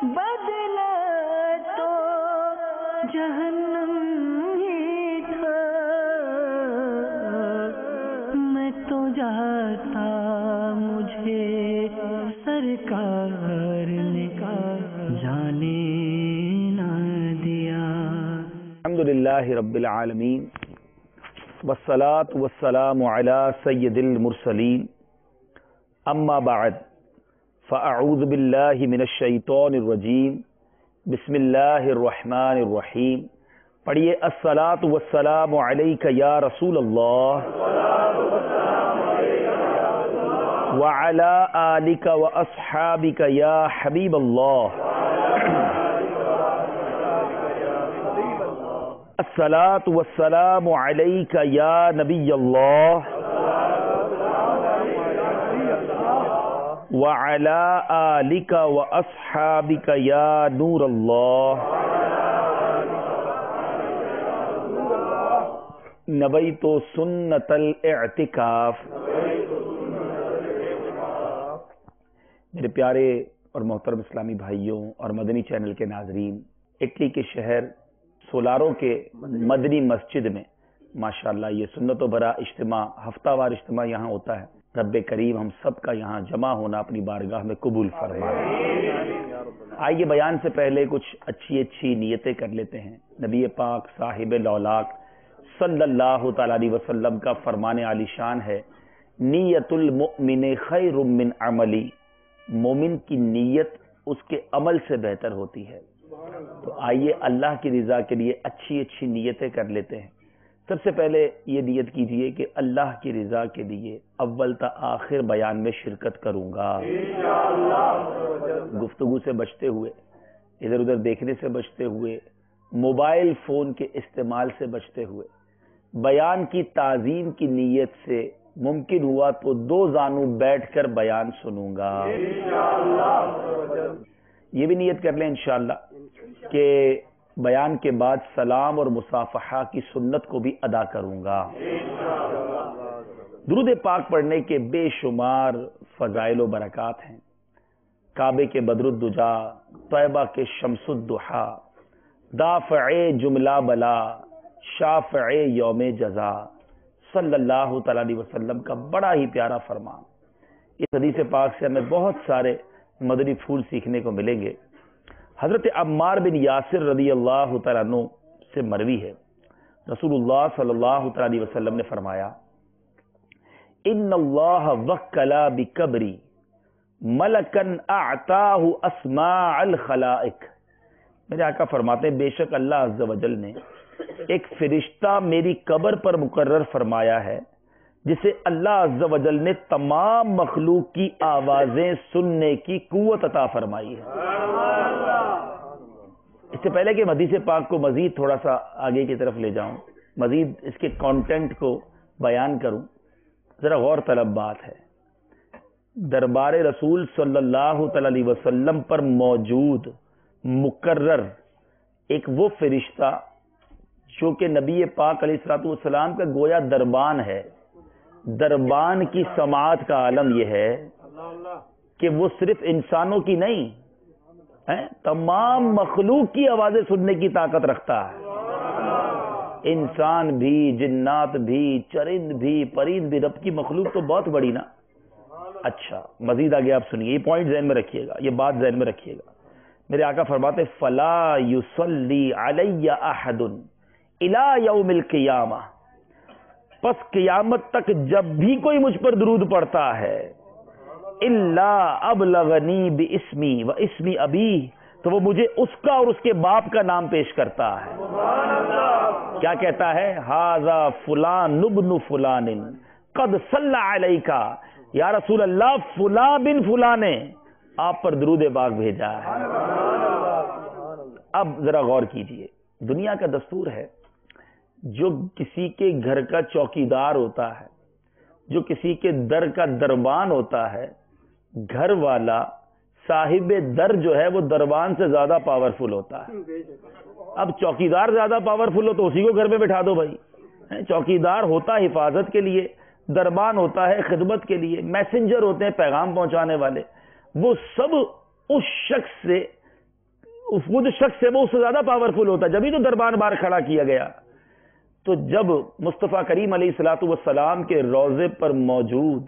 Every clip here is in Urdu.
بدلا تو جہنم ہی تھا، میں تو جاتا مجھے سرکار نے جانے نہ دیا۔ الحمدللہ رب العالمین والصلاة والسلام علی سید المرسلین، اما بعد فاعوذ باللہ من الشیطان الرجیم، بسم اللہ الرحمن الرحیم۔ پڑھیے الصلاۃ والسلام علیک یا رسول اللہ وعلی آلک واصحابک یا حبیب اللہ۔ الصلاۃ والسلام علیک یا نبی اللہ وعلی آلک واصحابک یا نور اللہ۔ نویت سنت الاعتکاف۔ میرے پیارے اور محترم اسلامی بھائیوں اور مدنی چینل کے ناظرین، اٹلی کے شہر سولارو کے مدنی مسجد میں ماشاءاللہ یہ سنت و برا اجتماع، ہفتہ وار اجتماع یہاں ہوتا ہے۔ رب کریم ہم سب کا یہاں جمع ہونا اپنی بارگاہ میں قبول فرمائے۔ آئیے بیان سے پہلے کچھ اچھی نیتیں کر لیتے ہیں۔ نبی پاک صاحب لولاک صلی اللہ تعالی علیہ وسلم کا فرمان عالی شان ہے، نیت المؤمن خیر من عملی۔ مومن کی نیت اس کے عمل سے بہتر ہوتی ہے۔ تو آئیے اللہ کی رضا کے لیے اچھی نیتیں کر لیتے ہیں۔ سب سے پہلے یہ نیت کیجئے کہ اللہ کی رضا کے لیے اول تا آخر بیان میں شرکت کروں گا، گفتگو سے بچتے ہوئے، ادھر ادھر دیکھنے سے بچتے ہوئے، موبائل فون کے استعمال سے بچتے ہوئے، بیان کی تعظیم کی نیت سے ممکن ہوا تو دو زانو بیٹھ کر بیان سنوں گا۔ یہ بھی نیت کر لیں انشاءاللہ کہ بیان کے بعد سلام اور مصافحہ کی سنت کو بھی ادا کروں گا۔ درود پاک پڑھنے کے بے شمار فضائل و برکات ہیں۔ کعبے کے بدر الدجا، طیبہ کے شمس الضحا، دافع جملہ بلا، شافع یوم جزا، صلی اللہ تعالی علیہ وسلم کا بڑا ہی پیارا فرمان۔ اس حدیث پاک سے ہمیں بہت سارے مدنی پھول سیکھنے کو ملیں گے۔ حضرت عمار بن یاسر رضی اللہ تعالیٰ عنہ سے مروی ہے، رسول اللہ صلی اللہ تعالیٰ علیہ وسلم نے فرمایا، ان اللہ وکل بقبری ملکا اعطاہ اسماء الخلائق۔ میرے آقا فرماتے ہیں بے شک اللہ عز و جل نے ایک فرشتہ میری قبر پر مقرر فرمایا ہے جسے اللہ عز و جل نے تمام مخلوق کی آوازیں سننے کی قوت عطا فرمائی ہے۔ اس سے پہلے کہ حدیث پاک کو مزید تھوڑا سا آگے کی طرف لے جاؤں، مزید اس کے کانٹینٹ کو بیان کروں، ذرا غور طلب بات ہے۔ دربار رسول صلی اللہ تعالی علیہ وسلم پر موجود مقرر ایک وہ فرشتہ جو کہ نبی پاک علیہ الصلوۃ والسلام کا گویا دربان ہے۔ دربان کی سماعت کا عالم یہ ہے کہ وہ صرف انسانوں کی نہیں، تمام مخلوق کی آوازیں سننے کی طاقت رکھتا ہے۔ انسان بھی، جنات بھی، چرند بھی، پرند بھی، رب کی مخلوق تو بہت بڑی نا۔ اچھا مزید آگے آپ سنیے، یہ پوائنٹ ذہن میں رکھیے گا، یہ بات ذہن میں رکھیے گا۔ میرے آقا فرماتے فلا یصلی علی احد الی یوم القیامہ، پس قیامت تک جب بھی کوئی مجھ پر درود پڑھتا ہے، الا ابلغنی باسمی و اسمی ابی، تو وہ مجھے اس کا اور اس کے باپ کا نام پیش کرتا ہے۔ کیا کہتا ہے؟ ھذا فلان ابن فلان قد صلی علیک، یا رسول اللہ فلاں بن فلاں نے آپ پر درود پاک بھیجا ہے۔ اب ذرا غور کیجئے، دنیا کا دستور ہے جو کسی کے گھر کا چوکیدار ہوتا ہے، جو کسی کے در کا دربان ہوتا ہے، گھر والا صاحب در جو ہے وہ دربان سے زیادہ پاورفل ہوتا ہے۔ اب چوکیدار زیادہ پاورفل ہو تو اسی کو گھر میں بٹھا دو بھائی۔ چوکیدار ہوتا ہے حفاظت کے لیے، دربان ہوتا ہے خدمت کے لیے، میسنجر ہوتے ہیں پیغام پہنچانے والے، وہ سب اس شخص سے وہ جو شخص ہے وہ اس سے زیادہ پاورفل ہوتا ہے، جبھی تو دربار بار کھڑا کیا گیا۔ تو جب مصطفیٰ کریم علیہ الصلوۃ والسلام کے روضے پر موجود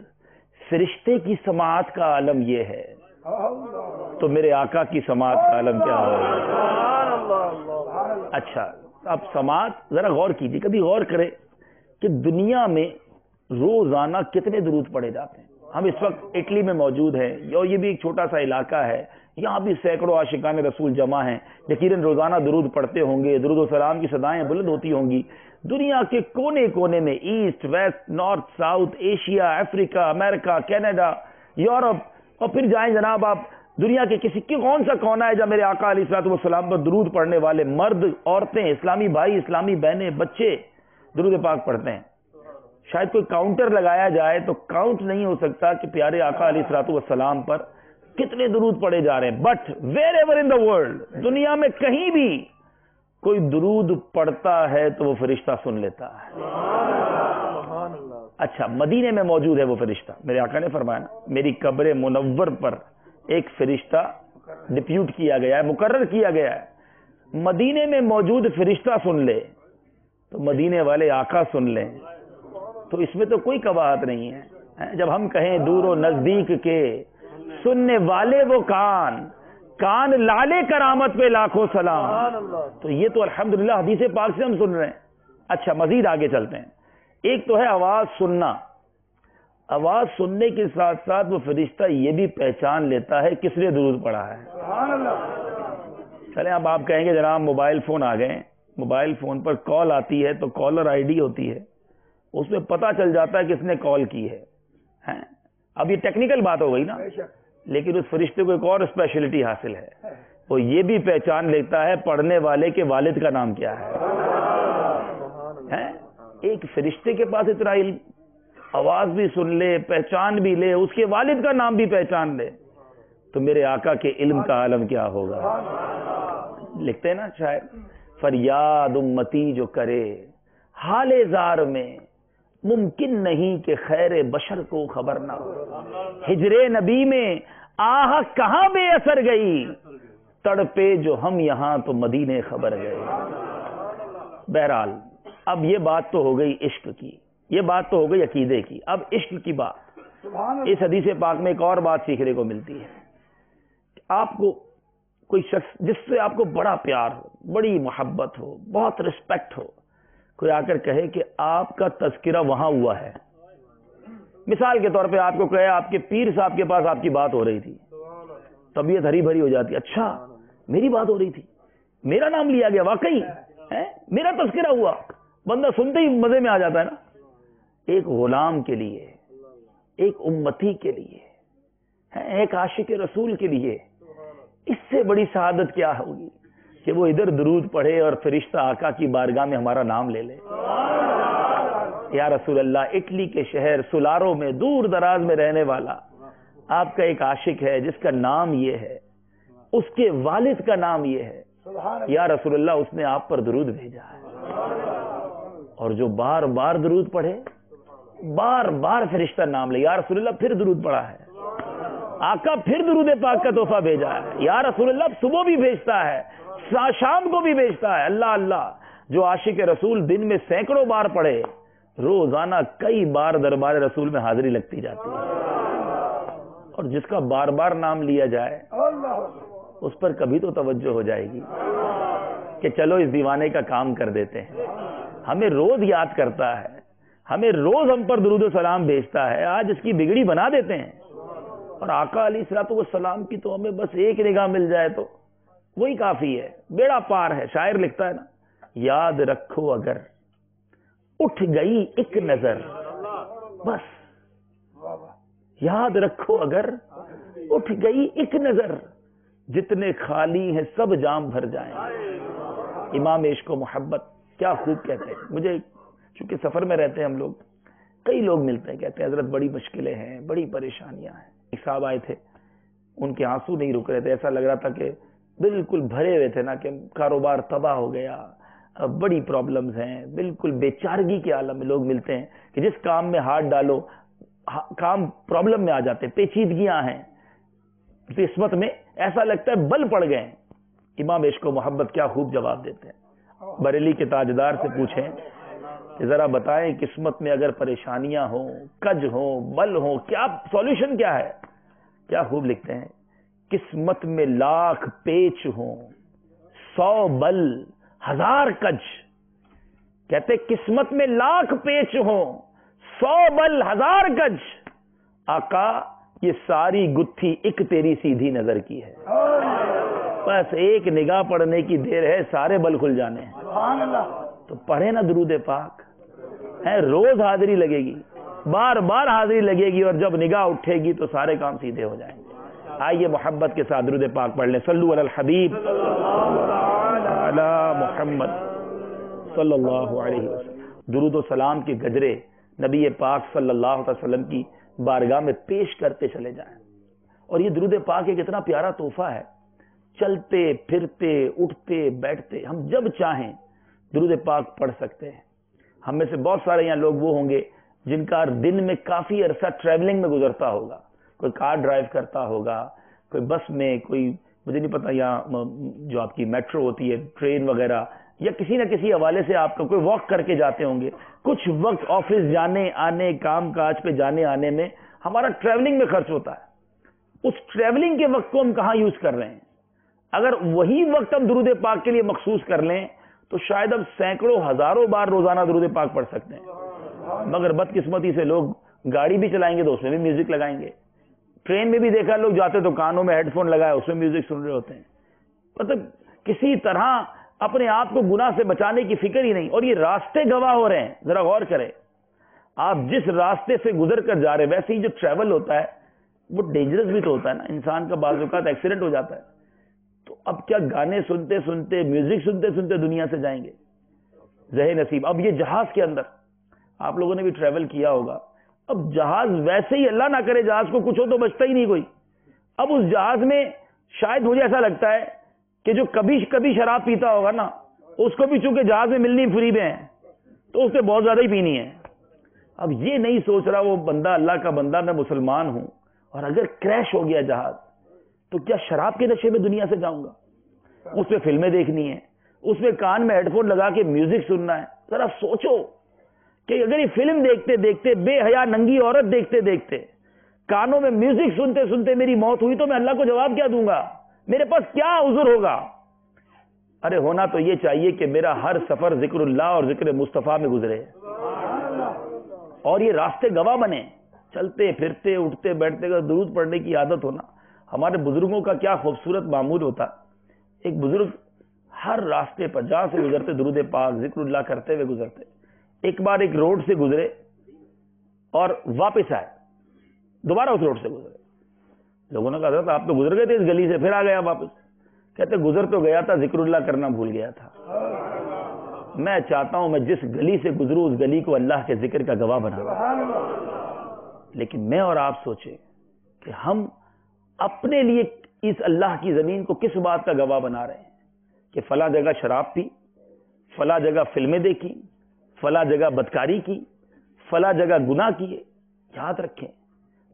فرشتے کی سماعت کا عالم یہ ہے، تو میرے آقا کی سماعت کا عالم کیا ہوگا؟ اچھا، اب سماعت ذرا غور کیجیے، کبھی غور کرے کہ دنیا میں روزانہ کتنے درود پڑھے جاتے ہیں۔ ہم اس وقت اٹلی میں موجود ہیں، اور یہ بھی ایک چھوٹا سا علاقہ ہے، یہاں بھی سینکڑوں عاشقان رسول جمع ہیں، یقیناً روزانہ درود پڑھتے ہوں گے، درود و سلام کی صدائیں بلند ہوتی ہوں گی۔ دنیا کے کونے کونے میں، east west north south, Asia, افریقہ، امریکہ، کینیڈا، یورپ، اور پھر جائیں جناب آپ دنیا کے کون سا کونا ہے جہاں میرے آقا علیہ الصلوۃ والسلام پر درود پڑھنے والے مرد، عورتیں، اسلامی بھائی، اسلامی بہنیں، بچے درود پاک پڑھتے ہیں۔ شاید کوئی کاؤنٹر لگایا جائے تو کاؤنٹ نہیں ہو سکتا کہ پیارے آقا علیہ الصلوۃ والسلام پر کتنے درود پڑھے جا رہے ہیں۔ But where ever in the world, دنیا میں کہیں بھی کوئی درود پڑھتا ہے تو وہ فرشتہ سن لیتا ہے۔ اچھا، مدینے میں موجود ہے وہ فرشتہ، میرے آقا نے فرمایا نا، میری قبر منور پر ایک فرشتہ ڈپیوٹ کیا گیا ہے، مقرر کیا گیا ہے۔ مدینے میں موجود فرشتہ سن لے تو مدینے والے آقا سن لیں تو اس میں تو کوئی قباحت نہیں ہے۔ جب ہم کہیں دور و نزدیک کے سننے والے وہ کان لالے کرامت پہ لاکھوں سلام، تو یہ تو الحمدللہ حدیث پاک سے ہم سن رہے ہیں۔ اچھا، مزید آگے چلتے ہیں۔ ایک تو ہے آواز سننا، آواز سننے کے ساتھ ساتھ وہ فرشتہ یہ بھی پہچان لیتا ہے کس لیے درود پڑھا ہے۔ چلیں اب آپ کہیں گے جناب موبائل فون آ گئے، موبائل فون پر کال آتی ہے تو کالر آئی ڈی ہوتی ہے، اس میں پتا چل جاتا ہے کس نے کال کی ہے۔ اب یہ ٹیکنیکل بات ہو گئی نا، لیکن اس فرشتے کو ایک اور اسپیشلٹی حاصل ہے، وہ یہ بھی پہچان لیتا ہے پڑھنے والے کے والد کا نام کیا ہے۔ ایک فرشتے کے پاس اتنا علم، آواز بھی سن لے، پہچان بھی لے، اس کے والد کا نام بھی پہچان لے، تو میرے آقا کے علم کا عالم کیا ہوگا۔ لکھتے ہیں نا شاعر، فریاد امتی جو کرے حال زار میں، ممکن نہیں کہ خیر بشر کو خبر نہ ہو۔ ہجر نبی میں آہ کہاں بے اثر گئی، تڑپے جو ہم یہاں تو مدینے خبر گئے۔ بہرحال اب یہ بات تو ہو گئی عشق کی، یہ بات تو ہو گئی عقیدے کی، اب عشق کی بات۔ اس حدیث پاک میں ایک اور بات سیکھنے کو ملتی ہے۔ آپ کو کوئی شخص جس سے آپ کو بڑا پیار ہو، بڑی محبت ہو، بہت رسپیکٹ ہو، کوئی آ کر کہے کہ آپ کا تذکرہ وہاں ہوا ہے، مثال کے طور پہ آپ کو کہے آپ کے پیر صاحب کے پاس آپ کی بات ہو رہی تھی، طبیعت ہری بھری ہو جاتی، اچھا میری بات ہو رہی تھی، میرا نام لیا گیا، واقعی میرا تذکرہ ہوا، بندہ سنتے ہی مزے میں آ جاتا ہے نا۔ ایک غلام کے لیے، ایک امتی کے لیے، ایک عاشق رسول کے لیے اس سے بڑی سعادت کیا ہوگی کہ وہ ادھر درود پڑھے اور فرشتہ آقا کی بارگاہ میں ہمارا نام لے لے۔ یا رسول اللہ، اٹلی کے شہر سولارو میں دور دراز میں رہنے والا آپ کا ایک عاشق ہے جس کا نام یہ ہے، اس کے والد کا نام یہ ہے، یا رسول اللہ اس نے آپ پر درود بھیجا ہے، اور جو بار بار درود پڑھے، بار بار فرشتہ نام لے، یا رسول اللہ پھر درود پڑھا ہے، آقا پھر درود پاک کا تحفہ بھیجا ہے، یا رسول اللہ صبح بھی بھیجتا ہے، شام کو بھی بھیجتا ہے۔ اللہ اللہ، جو عاشق رسول دن میں سینکڑوں بار پڑھے، روزانہ کئی بار دربار رسول میں حاضری لگتی جاتی ہے، اور جس کا بار بار نام لیا جائے اس پر کبھی تو توجہ ہو جائے گی کہ چلو اس دیوانے کا کام کر دیتے ہیں، ہمیں روز یاد کرتا ہے، ہمیں روز ہم پر درود و سلام بھیجتا ہے، آج اس کی بگڑی بنا دیتے ہیں۔ اور آقا علیہ الصلوۃ والسلام کی تو ہمیں بس ایک نگاہ مل جائے تو وہی کافی ہے، بیڑا پار ہے۔ شاعر لکھتا ہے نا، یاد رکھو اگر اٹھ گئی ایک نظر، بس یاد رکھو اگر اٹھ گئی ایک نظر، جتنے خالی ہیں سب جام بھر جائیں۔ امام عشق و محبت کیا خوب کہتے ہیں۔ مجھے چونکہ سفر میں رہتے ہیں ہم لوگ، کئی لوگ ملتے ہیں، کہتے ہیں حضرت بڑی مشکلیں ہیں، بڑی پریشانیاں ہیں۔ ایک صاحب آئے تھے، ان کے آنسو نہیں رک رہے تھے، ایسا لگ رہا تھا کہ بالکل بھرے ہوئے تھے نا، کہ کاروبار تباہ ہو گیا، بڑی پرابلمز ہیں، بالکل بے چارگی کے عالم میں لوگ ملتے ہیں کہ جس کام میں ہاتھ ڈالو کام پرابلم میں آ جاتے ہیں، پیچیدگیاں ہیں قسمت میں، ایسا لگتا ہے بل پڑ گئے۔ امام عشق و محبت کیا خوب جواب دیتے ہیں. بریلی کے تاجدار سے پوچھیں کہ ذرا بتائیں قسمت میں اگر پریشانیاں ہوں، کج ہوں، بل ہوں، کیا سولوشن کیا ہے؟ کیا خوب لکھتے ہیں، قسمت میں لاکھ پیچ ہوں، 100 بل 1000 کج. کہتے قسمت میں لاکھ پیچ ہوں، 100 بل 1000 کج، آقا یہ ساری گتھی ایک تیری سیدھی نظر کی ہے. بس ایک نگاہ پڑھنے کی دیر ہے، سارے بل کھل جانے ہیں. تو پڑھے نا درود پاک، ہے روز حاضری لگے گی، بار بار حاضری لگے گی، اور جب نگاہ اٹھے گی تو سارے کام سیدھے ہو جائیں گے. آئیے محبت کے ساتھ درود پاک پڑھ لیں. صلو علی الحبیب علی محمد صلی اللہ علیہ وسلم. درود و سلام کے گجرے نبی پاک صلی اللہ علیہ وسلم کی بارگاہ میں پیش کرتے چلے جائیں. اور یہ درود پاک ایک اتنا پیارا تحفہ ہے، چلتے پھرتے اٹھتے بیٹھتے ہم جب چاہیں درود پاک پڑھ سکتے ہیں. ہم میں سے بہت سارے یہاں لوگ وہ ہوں گے جن کا دن میں کافی عرصہ ٹریولنگ میں گزرتا ہوگا. کوئی کار ڈرائیو کرتا ہوگا، کوئی بس میں، کوئی مجھے نہیں پتا یہاں جو آپ کی میٹرو ہوتی ہے، ٹرین وغیرہ، یا کسی نہ کسی حوالے سے آپ کا کوئی واک کر کے جاتے ہوں گے. کچھ وقت آفس جانے آنے، کام کاج پہ جانے آنے میں ہمارا ٹریولنگ میں خرچ ہوتا ہے. اس ٹریولنگ کے وقت کو ہم کہاں یوز کر رہے ہیں؟ اگر وہی وقت ہم درود پاک کے لیے مخصوص کر لیں تو شاید اب سینکڑوں ہزاروں بار روزانہ درود پاک پڑھ سکتے ہیں. مگر بدقسمتی سے لوگ گاڑی بھی چلائیں گے تو اس میں بھی میوزک لگائیں گے. ٹرین میں بھی دیکھا لوگ جاتے تو کانوں میں ہیڈ فون لگائے اس میں میوزک سن رہے ہوتے ہیں. مطلب کسی طرح اپنے آپ کو گناہ سے بچانے کی فکر ہی نہیں. اور یہ راستے گواہ ہو رہے ہیں، ذرا غور کریں. آپ جس راستے سے گزر کر جا رہے ہیں، ویسے ہی جو ٹریول ہوتا ہے وہ ڈینجرس بھی تو ہوتا ہے نا. انسان کا بعض اوقات ایکسیڈنٹ ہو جاتا ہے. تو اب کیا گانے سنتے سنتے، میوزک سنتے سنتے دنیا سے جائیں گے؟ ذہن نصیب. اب یہ جہاز کے اندر آپ لوگوں نے بھی ٹریول کیا ہوگا. اب جہاز ویسے ہی اللہ نہ کرے جہاز کو کچھ ہو تو بچتا ہی نہیں کوئی. اب اس جہاز میں شاید مجھے ایسا لگتا ہے کہ جو کبھی شراب پیتا ہوگا نا، اس کو بھی چونکہ جہاز میں ملنی فری میں ہے تو اس نے بہت زیادہ ہی پینی ہے. اب یہ نہیں سوچ رہا وہ بندہ اللہ کا بندہ، میں مسلمان ہوں، اور اگر کریش ہو گیا جہاز تو کیا شراب کے نشے میں دنیا سے جاؤں گا؟ اس پہ فلمیں دیکھنی ہے، اس میں کان میں ہیڈ فون لگا کے میوزک سننا ہے. ذرا سوچو کہ اگر یہ فلم دیکھتے دیکھتے، بے حیا ننگی عورت دیکھتے دیکھتے، کانوں میں میوزک سنتے سنتے میری موت ہوئی تو میں اللہ کو جواب کیا دوں گا؟ میرے پاس کیا عذر ہوگا؟ ارے ہونا تو یہ چاہیے کہ میرا ہر سفر ذکر اللہ اور ذکر مصطفیٰ میں گزرے، اور یہ راستے گواہ بنے. چلتے پھرتے اٹھتے بیٹھتے کا درود پڑھنے کی عادت ہونا. ہمارے بزرگوں کا کیا خوبصورت معمول ہوتا. ایک بزرگ ہر راستے پر جہاں سے گزرتے درود پاک ذکر اللہ کرتے ہوئے گزرتے. ایک بار ایک روڈ سے گزرے اور واپس آئے، دوبارہ اس روڈ سے گزرے. لوگوں نے کہا حضرت آپ تو گزر گئے تھے اس گلی سے، پھر آ گیا واپس. کہتے گزر تو گیا تھا، ذکر اللہ کرنا بھول گیا تھا. میں چاہتا ہوں میں جس گلی سے گزروں اس گلی کو اللہ کے ذکر کا گواہ بنا. لیکن میں اور آپ سوچیں کہ ہم اپنے لیے اس اللہ کی زمین کو کس بات کا گواہ بنا رہے ہیں کہ فلاں جگہ شراب پی، فلاں جگہ فلمیں دیکھی، فلاں جگہ بدکاری کی، فلاں جگہ گناہ کیے. یاد رکھیں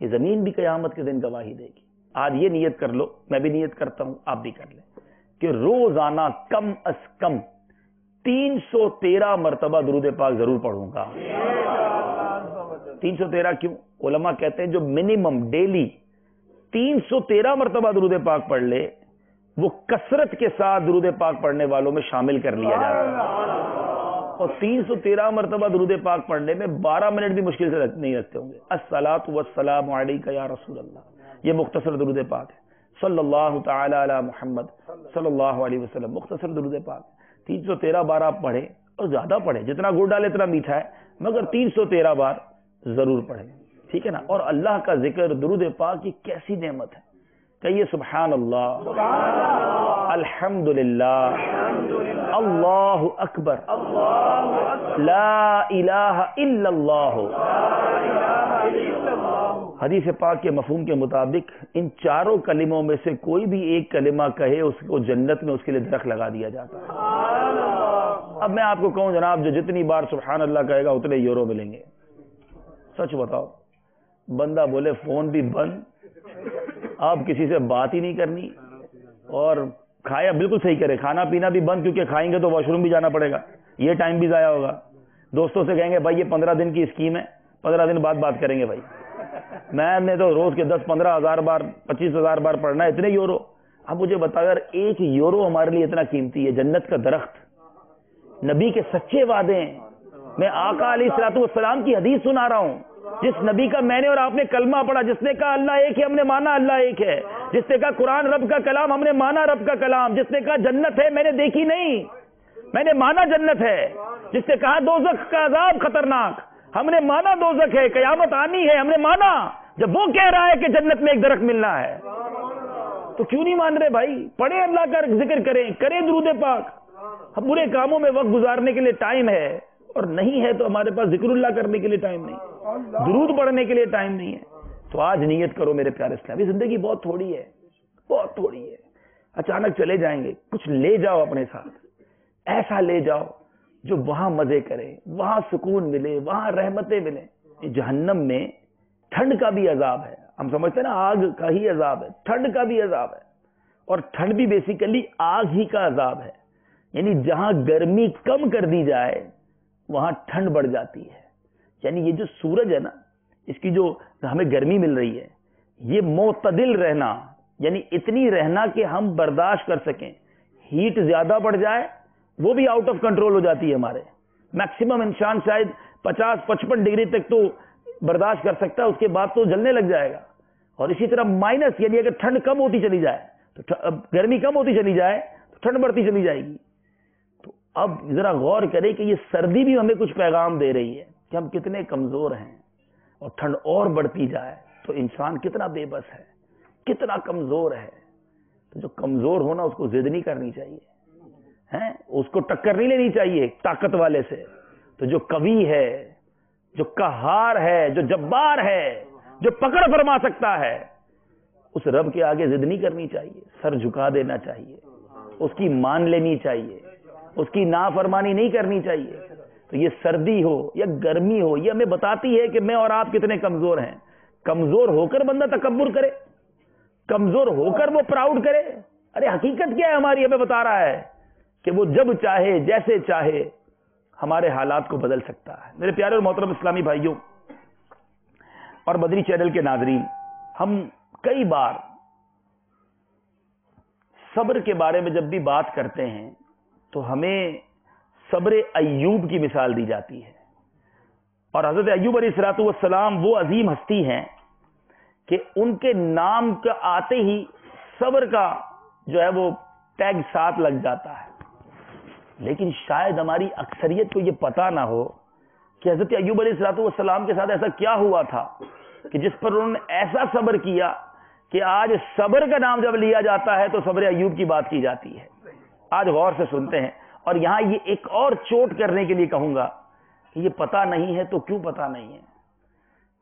یہ زمین بھی قیامت کے دن گواہی دے گی. آج یہ نیت کر لو، میں بھی نیت کرتا ہوں، آپ بھی کر لیں کہ روزانہ کم از کم 313 مرتبہ درود پاک ضرور پڑھوں گا. 313 کیوں؟ علماء کہتے ہیں جو منیمم ڈیلی 313 مرتبہ درود پاک پڑھ لے وہ کثرت کے ساتھ درود پاک پڑھنے والوں میں شامل کر لیا جاتا ہے. اور 313 مرتبہ درود پاک پڑھنے میں 12 منٹ بھی مشکل سے نہیں لگتے ہوں گے. الصلاۃ والسلام علیک یا رسول اللہ، یہ مختصر درود پاک ہے. صلی اللہ تعالی علی محمد صلی اللہ علیہ وسلم، مختصر درود پاک. 313 بار آپ پڑھیں، اور زیادہ پڑھیں، جتنا گڑ ڈالے اتنا میٹھا ہے، مگر 313 بار ضرور پڑھیں. ٹھیک ہے نا؟ اور اللہ کا ذکر درود پاک کی کیسی نعمت ہے. کہیے سبحان اللہ، الحمدللہ، اللہ اکبر، لا الہ الا اللہ. حدیث پاک کے مفہوم کے مطابق ان چاروں کلموں میں سے کوئی بھی ایک کلمہ کہے اس کو جنت میں اس کے لیے درخت لگا دیا جاتا ہے. اب میں آپ کو کہوں جناب جو جتنی بار سبحان اللہ کہے گا اتنے یورو ملیں گے. سچ بتاؤ، بندہ بولے فون بھی بند، آپ کسی سے بات ہی نہیں کرنی، اور کھایا بالکل صحیح کرے, کھانا پینا بھی بند, کیونکہ کھائیں گے تو واش روم بھی جانا پڑے گا, یہ ٹائم بھی ضائع ہوگا. دوستوں سے کہیں گے بھائی یہ 15 دن کی اسکیم ہے, 15 دن بعد بات کریں گے بھائی, میں نے تو روز کے 10-15 ہزار بار 25,000 بار پڑھنا ہے, اتنے یورو. اب مجھے بتا, اگر 1 یورو ہمارے لیے اتنا قیمتی ہے, جنت کا درخت, نبی کے سچے وعدے ہیں. میں آقا علیہ الصلوۃ والسلام کی حدیث سنا رہا ہوں, جس نبی کا میں نے اور آپ نے کلمہ پڑھا, جس نے کہا اللہ ایک ہے, ہم نے مانا اللہ ایک ہے, جس نے کہا قرآن رب کا کلام, ہم نے مانا رب کا کلام, جس نے کہا جنت ہے, میں نے دیکھی نہیں, میں نے مانا جنت ہے, جس نے کہا دوزخ کا عذاب خطرناک, ہم نے مانا دوزخ ہے, قیامت آنی ہے, ہم نے مانا. جب وہ کہہ رہا ہے کہ جنت میں ایک درخت ملنا ہے, تو کیوں نہیں مان رہے بھائی؟ پڑھیں, اللہ کا ذکر کریں درود پاک. ہم برے کاموں میں وقت گزارنے کے لیے ٹائم ہے, اور نہیں ہے تو ہمارے پاس ذکر اللہ کرنے کے لیے ٹائم نہیں, درود پڑھنے کے لیے ٹائم نہیں ہے. تو آج نیت کرو میرے پیارے اسلامی, زندگی بہت تھوڑی ہے, بہت تھوڑی ہے, اچانک چلے جائیں گے. کچھ لے جاؤ اپنے ساتھ, ایسا لے جاؤ جو وہاں مزے کرے, وہاں سکون ملے, وہاں رحمتیں ملیں. جہنم میں ٹھنڈ کا بھی عذاب ہے, ہم سمجھتے ہیں نا آگ کا ہی عذاب ہے, ٹھنڈ کا بھی عذاب ہے, اور ٹھنڈ بھی بیسیکلی آگ ہی کا عذاب ہے. یعنی جہاں گرمی کم کر دی جائے وہاں ٹھنڈ بڑھ جاتی ہے. یعنی یہ جو سورج ہے نا, اس کی جو ہمیں گرمی مل رہی ہے, یہ معتدل رہنا, یعنی اتنی رہنا کہ ہم برداشت کر سکیں. ہیٹ زیادہ بڑھ جائے وہ بھی آؤٹ آف کنٹرول ہو جاتی ہے ہمارے. میکسیمم انسان شاید 50-55 ڈگری تک تو برداشت کر سکتا ہے, اس کے بعد تو جلنے لگ جائے گا. اور اسی طرح مائنس, یعنی اگر ٹھنڈ کم ہوتی چلی جائے تو گرمی کم ہوتی چلی جائے تو ٹھنڈ بڑھتی چلی جائے گی. تو اب ذرا غور کریں کہ یہ سردی بھی ہمیں کچھ پیغام دے رہی ہے کہ ہم کتنے کمزور ہیں, اور ٹھنڈ اور بڑھتی جائے تو انسان کتنا بے بس ہے, کتنا کمزور ہے. تو جو کمزور ہونا اس کو ضد نہیں کرنی چاہیے, اس کو ٹکر نہیں لینی چاہیے طاقت والے سے. تو جو قوی ہے, جو قہار ہے, جو جبار ہے, جو پکڑ فرما سکتا ہے, اس رب کے آگے ضد نہیں کرنی چاہیے, سر جھکا دینا چاہیے, اس کی مان لینی چاہیے, اس کی نافرمانی نہیں کرنی چاہیے. تو یہ سردی ہو یا گرمی ہو, یہ ہمیں بتاتی ہے کہ میں اور آپ کتنے کمزور ہیں. کمزور ہو کر بندہ تکبر کرے, کمزور ہو کر وہ پراؤڈ کرے. ارے حقیقت کیا ہے ہماری, ہمیں بتا رہا ہے کہ وہ جب چاہے جیسے چاہے ہمارے حالات کو بدل سکتا ہے. میرے پیارے اور محترم اسلامی بھائیوں اور بدری چینل کے ناظرین, ہم کئی بار صبر کے بارے میں جب بھی بات کرتے ہیں تو ہمیں صبر ایوب کی مثال دی جاتی ہے. اور حضرت ایوب علیہ الصلوۃ والسلام وہ عظیم ہستی ہیں کہ ان کے نام کا آتے ہی صبر کا جو ہے وہ ٹیگ ساتھ لگ جاتا ہے. لیکن شاید ہماری اکثریت کو یہ پتا نہ ہو کہ حضرت ایوب علیہ الصلوۃ والسلام کے ساتھ ایسا کیا ہوا تھا کہ جس پر انہوں نے ایسا صبر کیا کہ آج صبر کا نام جب لیا جاتا ہے تو صبر ایوب کی بات کی جاتی ہے. آج غور سے سنتے ہیں. اور یہاں یہ ایک اور چوٹ کرنے کے لیے کہوں گا کہ یہ پتا نہیں ہے تو کیوں پتا نہیں ہے.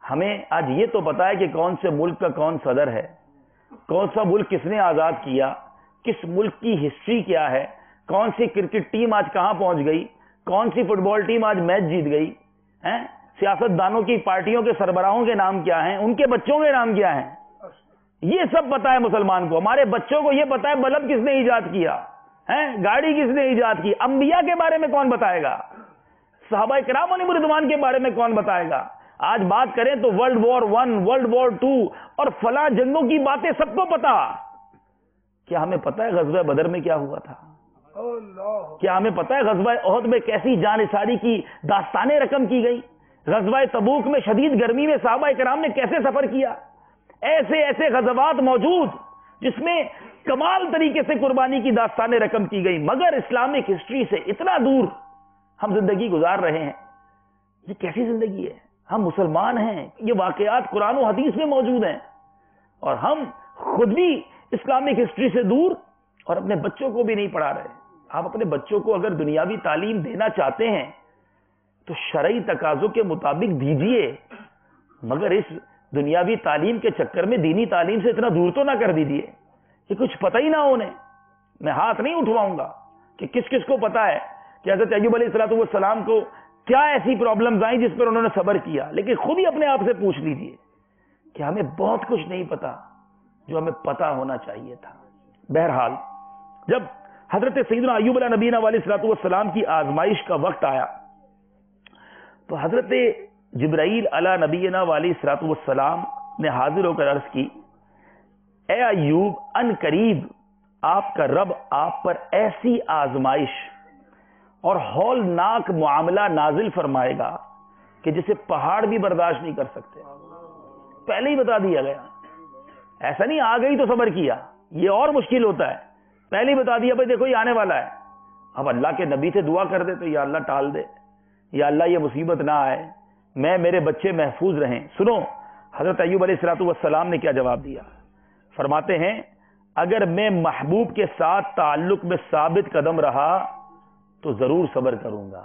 ہمیں آج یہ تو پتا ہے کہ کون سے ملک کا کون صدر ہے, کون سا ملک کس نے آزاد کیا, کس ملک کی ہسٹری کیا ہے, کون سی کرکٹ ٹیم آج کہاں پہنچ گئی, کون سی فٹ بال ٹیم آج میچ جیت گئی, سیاست دانوں کی پارٹیوں کے سربراہوں کے نام کیا ہیں, ان کے بچوں کے نام کیا ہیں, یہ سب پتا ہے مسلمان کو. ہمارے بچوں کو یہ پتا ہے بلب کس نے ایجاد کیا, گاڑی کس نے ایجاد کی. انبیاء کے بارے میں کون بتائے گا, صحابہ کرام علیہم رضوان کے بارے میں کون بتائے گا. آج بات کریں تو ورلڈ وار 1, ورلڈ وار 2 اور فلاں جنگوں کی باتیں سب کو پتا. کیا ہمیں پتا ہے غزوہ بدر میں کیا ہوا تھا؟ کیا ہمیں پتا ہے غزوہ احد میں کیسی جانثاری کی داستانیں رقم کی گئی؟ غزوہ تبوک میں شدید گرمی میں صحابہ کرام نے کیسے سفر کیا؟ ایسے ایسے غزوات موجود جس میں کمال طریقے سے قربانی کی داستانیں رقم کی گئی. مگر اسلامک ہسٹری سے اتنا دور ہم زندگی گزار رہے ہیں. یہ کیسی زندگی ہے؟ ہم مسلمان ہیں, یہ واقعات قرآن و حدیث میں موجود ہیں, اور ہم خود بھی اسلامک ہسٹری سے دور اور اپنے بچوں کو بھی نہیں پڑھا رہے. آپ اپنے بچوں کو اگر دنیاوی تعلیم دینا چاہتے ہیں تو شرعی تقاضوں کے مطابق دیجئے, مگر اس دنیاوی تعلیم کے چکر میں دینی تعلیم سے اتنا دور تو نہ کر دیجئے کہ کچھ پتہ ہی نہ ہونے. میں ہاتھ نہیں اٹھواؤں گا کہ کس کس کو پتا ہے کہ حضرت ایوب علیہ الصلوۃ والسلام کو کیا ایسی پرابلمز آئیں جس پر انہوں نے صبر کیا. لیکن خود ہی اپنے آپ سے پوچھ لیجئے کہ ہمیں بہت کچھ نہیں پتا جو ہمیں پتا ہونا چاہیے تھا. بہرحال جب حضرت سیدنا ایوب علیہ نبینا علیہ الصلوۃ والسلام کی آزمائش کا وقت آیا تو حضرت جبرائیل علیہ نبینا علیہ الصلوۃ والسلام نے حاضر ہو کر عرض کی، اے ایوب، ان قریب آپ کا رب آپ پر ایسی آزمائش اور ہولناک معاملہ نازل فرمائے گا کہ جسے پہاڑ بھی برداشت نہیں کر سکتے. پہلے ہی بتا دیا گیا، ایسا نہیں آ گئی تو صبر کیا، یہ اور مشکل ہوتا ہے. پہلے ہی بتا دیا بھائی دیکھو یہ آنے والا ہے. اب اللہ کے نبی سے دعا کر دے تو یا اللہ ٹال دے، یا اللہ یہ مصیبت نہ آئے، میں میرے بچے محفوظ رہیں. سنو حضرت ایوب علیہ الصلوۃ والسلام نے کیا جواب دیا. فرماتے ہیں اگر میں محبوب کے ساتھ تعلق میں ثابت قدم رہا تو ضرور صبر کروں گا،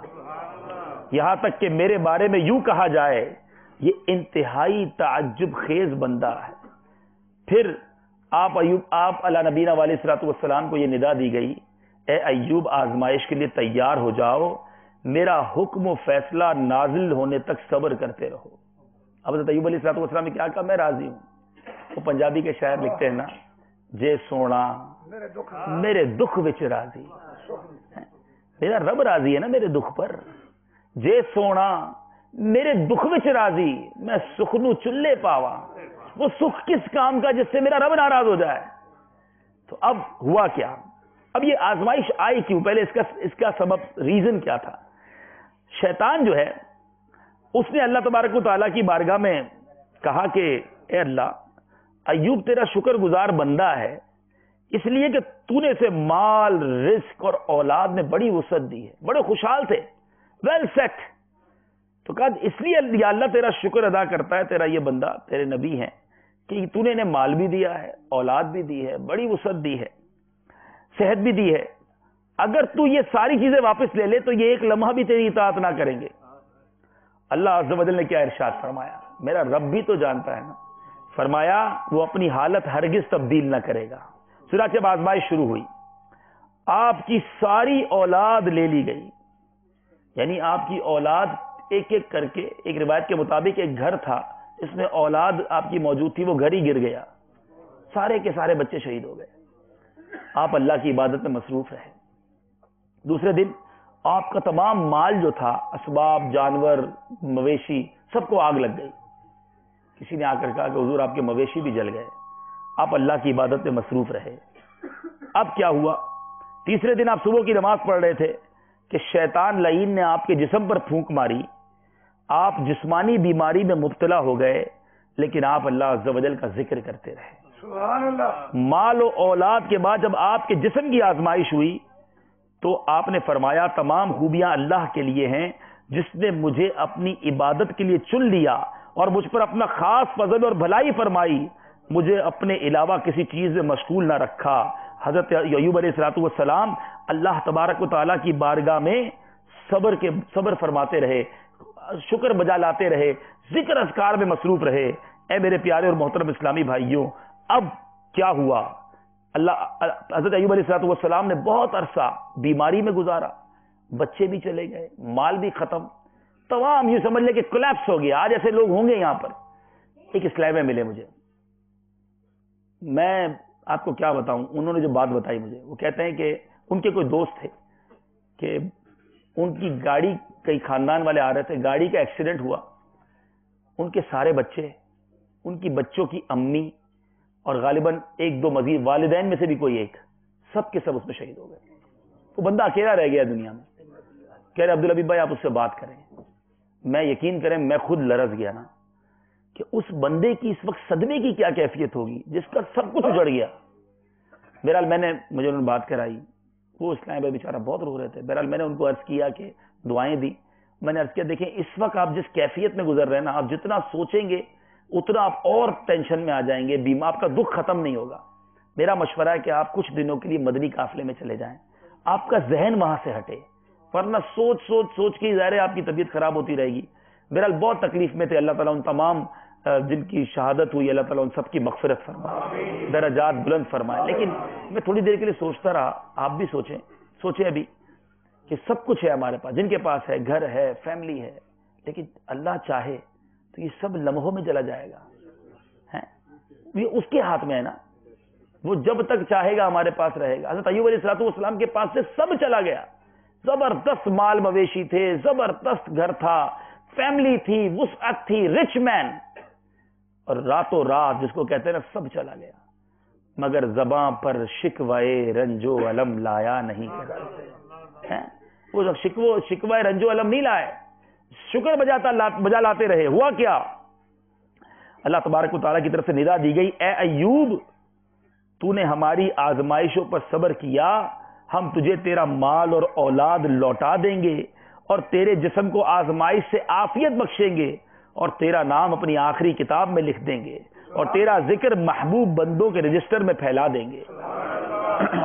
یہاں تک کہ میرے بارے میں یوں کہا جائے یہ انتہائی تعجب خیز بندہ ہے. پھر آپ علیہ نبینا علیہ الصلوۃ والسلام کو یہ ندا دی گئی، اے ایوب آزمائش کے لیے تیار ہو جاؤ، میرا حکم و فیصلہ نازل ہونے تک صبر کرتے رہو. اب حضرت ایوب علیہ الصلوۃ والسلام نے کیا کہا، میں راضی ہوں. وہ پنجابی کے شاعر لکھتے ہیں نا، جے سونا میرے دکھ وچ راضی، میرا رب راضی ہے نا میرے دکھ پر. جے سونا میرے دکھ وچ راضی، میں سخنو چلے پاوا. وہ سکھ کس کام کا جس سے میرا رب ناراض ہو جائے. تو اب ہوا کیا، اب یہ آزمائش آئی کیوں، پہلے اس کا سبب ریزن کیا تھا. شیطان جو ہے اس نے اللہ تبارک و تعالیٰ کی بارگاہ میں کہا کہ اے اللہ، ایوب تیرا شکر گزار بندہ ہے اس لیے کہ تو نے اسے مال، رزق اور اولاد میں بڑی وسعت دی ہے، بڑے خوشحال تھے، ویل سیٹ. تو کہا اس لیے یا اللہ تیرا شکر ادا کرتا ہے تیرا یہ بندہ، تیرے نبی ہیں، کہ تو نے انہیں مال بھی دیا ہے، اولاد بھی دی ہے، بڑی وسعت دی ہے، صحت بھی دی ہے. اگر تو یہ ساری چیزیں واپس لے لے تو یہ ایک لمحہ بھی تیری اطاعت نہ کریں گے. اللہ عز و جل نے کیا ارشاد فرمایا، میرا رب بھی تو جانتا ہے نا، فرمایا وہ اپنی حالت ہرگز تبدیل نہ کرے گا. چنانچہ جب آزمائش شروع ہوئی آپ کی ساری اولاد لے لی گئی، یعنی آپ کی اولاد ایک ایک کر کے، ایک روایت کے مطابق ایک گھر تھا اس میں اولاد آپ کی موجود تھی، وہ گھر ہی گر گیا، سارے کے سارے بچے شہید ہو گئے. آپ اللہ کی عبادت میں مصروف رہے. دوسرے دن آپ کا تمام مال جو تھا، اسباب، جانور، مویشی، سب کو آگ لگ گئی. کسی نے آ کر کہا کہ حضور آپ کے مویشی بھی جل گئے. آپ اللہ کی عبادت میں مصروف رہے. اب کیا ہوا، تیسرے دن آپ صبح کی نماز پڑھ رہے تھے کہ شیطان لعین نے آپ کے جسم پر پھونک ماری، آپ جسمانی بیماری میں مبتلا ہو گئے، لیکن آپ اللہ عز و جل کا ذکر کرتے رہے. سبحان اللہ. مال و اولاد کے بعد جب آپ کے جسم کی آزمائش ہوئی تو آپ نے فرمایا تمام خوبیاں اللہ کے لیے ہیں جس نے مجھے اپنی عبادت کے لیے چن لیا اور مجھ پر اپنا خاص فضل اور بھلائی فرمائی، مجھے اپنے علاوہ کسی چیز میں مشغول نہ رکھا. حضرت ایوب علیہ الصلوۃ والسلام اللہ تبارک و تعالیٰ کی بارگاہ میں صبر فرماتے رہے، شکر بجا لاتے رہے، ذکر اذکار میں مصروف رہے. اے میرے پیارے اور محترم اسلامی بھائیوں، اب کیا ہوا، حضرت ایوب علیہ الصلوۃ والسلام نے بہت عرصہ بیماری میں گزارا، بچے بھی چلے گئے، مال بھی ختم، تمام یہ سمجھ لے کہ کولیپس ہو گیا. آج ایسے لوگ ہوں گے یہاں پر. ایک اسلام میں ملے مجھے، میں آپ کو کیا بتاؤں، انہوں نے جو بات بتائی مجھے، وہ کہتے ہیں کہ ان کے کوئی دوست تھے کہ ان کی گاڑی، کئی خاندان والے آ رہے تھے، گاڑی کا ایکسیڈنٹ ہوا، ان کے سارے بچے، ان کی بچوں کی امی اور غالباً ایک دو مزید والدین میں سے بھی کوئی ایک، سب کے سب اس میں شہید ہو گئے. وہ بندہ اکیلا رہ گیا دنیا میں. کہہ رہے عبدالحبیب بھائی آپ اس سے بات کریں. میں یقین کریں میں خود لرز گیا نا کہ اس بندے کی اس وقت صدمے کی کیا کیفیت ہوگی جس کا سب کچھ اجڑ گیا. بہرحال مجھے انہوں نے بات کرائی، وہ اسلام بھائی بیچارہ بہت رو رہے تھے. بہرحال میں نے ان کو عرض کیا کہ دعائیں دی. میں نے عرض کیا دیکھیں اس وقت آپ جس کیفیت میں گزر رہے ہیں نا، آپ جتنا سوچیں گے اتنا آپ اور ٹینشن میں آ جائیں گے، آپ کا دکھ ختم نہیں ہوگا. میرا مشورہ ہے کہ آپ کچھ دنوں کے لیے مدنی قافلے میں چلے جائیں، آپ کا ذہن وہاں سے ہٹے، ورنہ سوچ کے ظاہر ہے آپ کی طبیعت خراب ہوتی رہے گی. بہرحال بہت تکلیف میں تھے. اللہ تعالیٰ ان تمام جن کی شہادت ہوئی، اللہ تعالیٰ ان سب کی مغفرت فرمائے، درجات بلند فرمائے. لیکن میں تھوڑی دیر کے لیے سوچتا رہا، آپ بھی سوچیں ابھی کہ سب کچھ ہے ہمارے پاس، جن کے پاس ہے، گھر ہے، فیملی ہے، لیکن اللہ چاہے تو یہ سب لمحوں میں چلا جائے گا. یہ اس کے ہاتھ میں ہے نا. وہ جب تک چاہے گا ہمارے پاس رہے گا. حضرت ایوب علیہ السلام کے پاس سے سب چلا گیا. زبردست مال مویشی تھے, زبردست گھر تھا, فیملی تھی, وسعت تھی, رچ مین, اور راتوں رات جس کو کہتے ہیں نا سب چلا گیا, مگر زباں پر شکوائے رنج و علم لایا نہیں. وہ شکوائے رنج و علم نہیں لائے, شکر بجا لاتے رہے. ہوا کیا؟ اللہ تبارک و تعالیٰ کی طرف سے ندا دی گئی, اے ایوب تو نے ہماری آزمائشوں پر صبر کیا, ہم تجھے تیرا مال اور اولاد لوٹا دیں گے, اور تیرے جسم کو آزمائش سے عافیت بخشیں گے, اور تیرا نام اپنی آخری کتاب میں لکھ دیں گے, اور تیرا ذکر محبوب بندوں کے رجسٹر میں پھیلا دیں گے.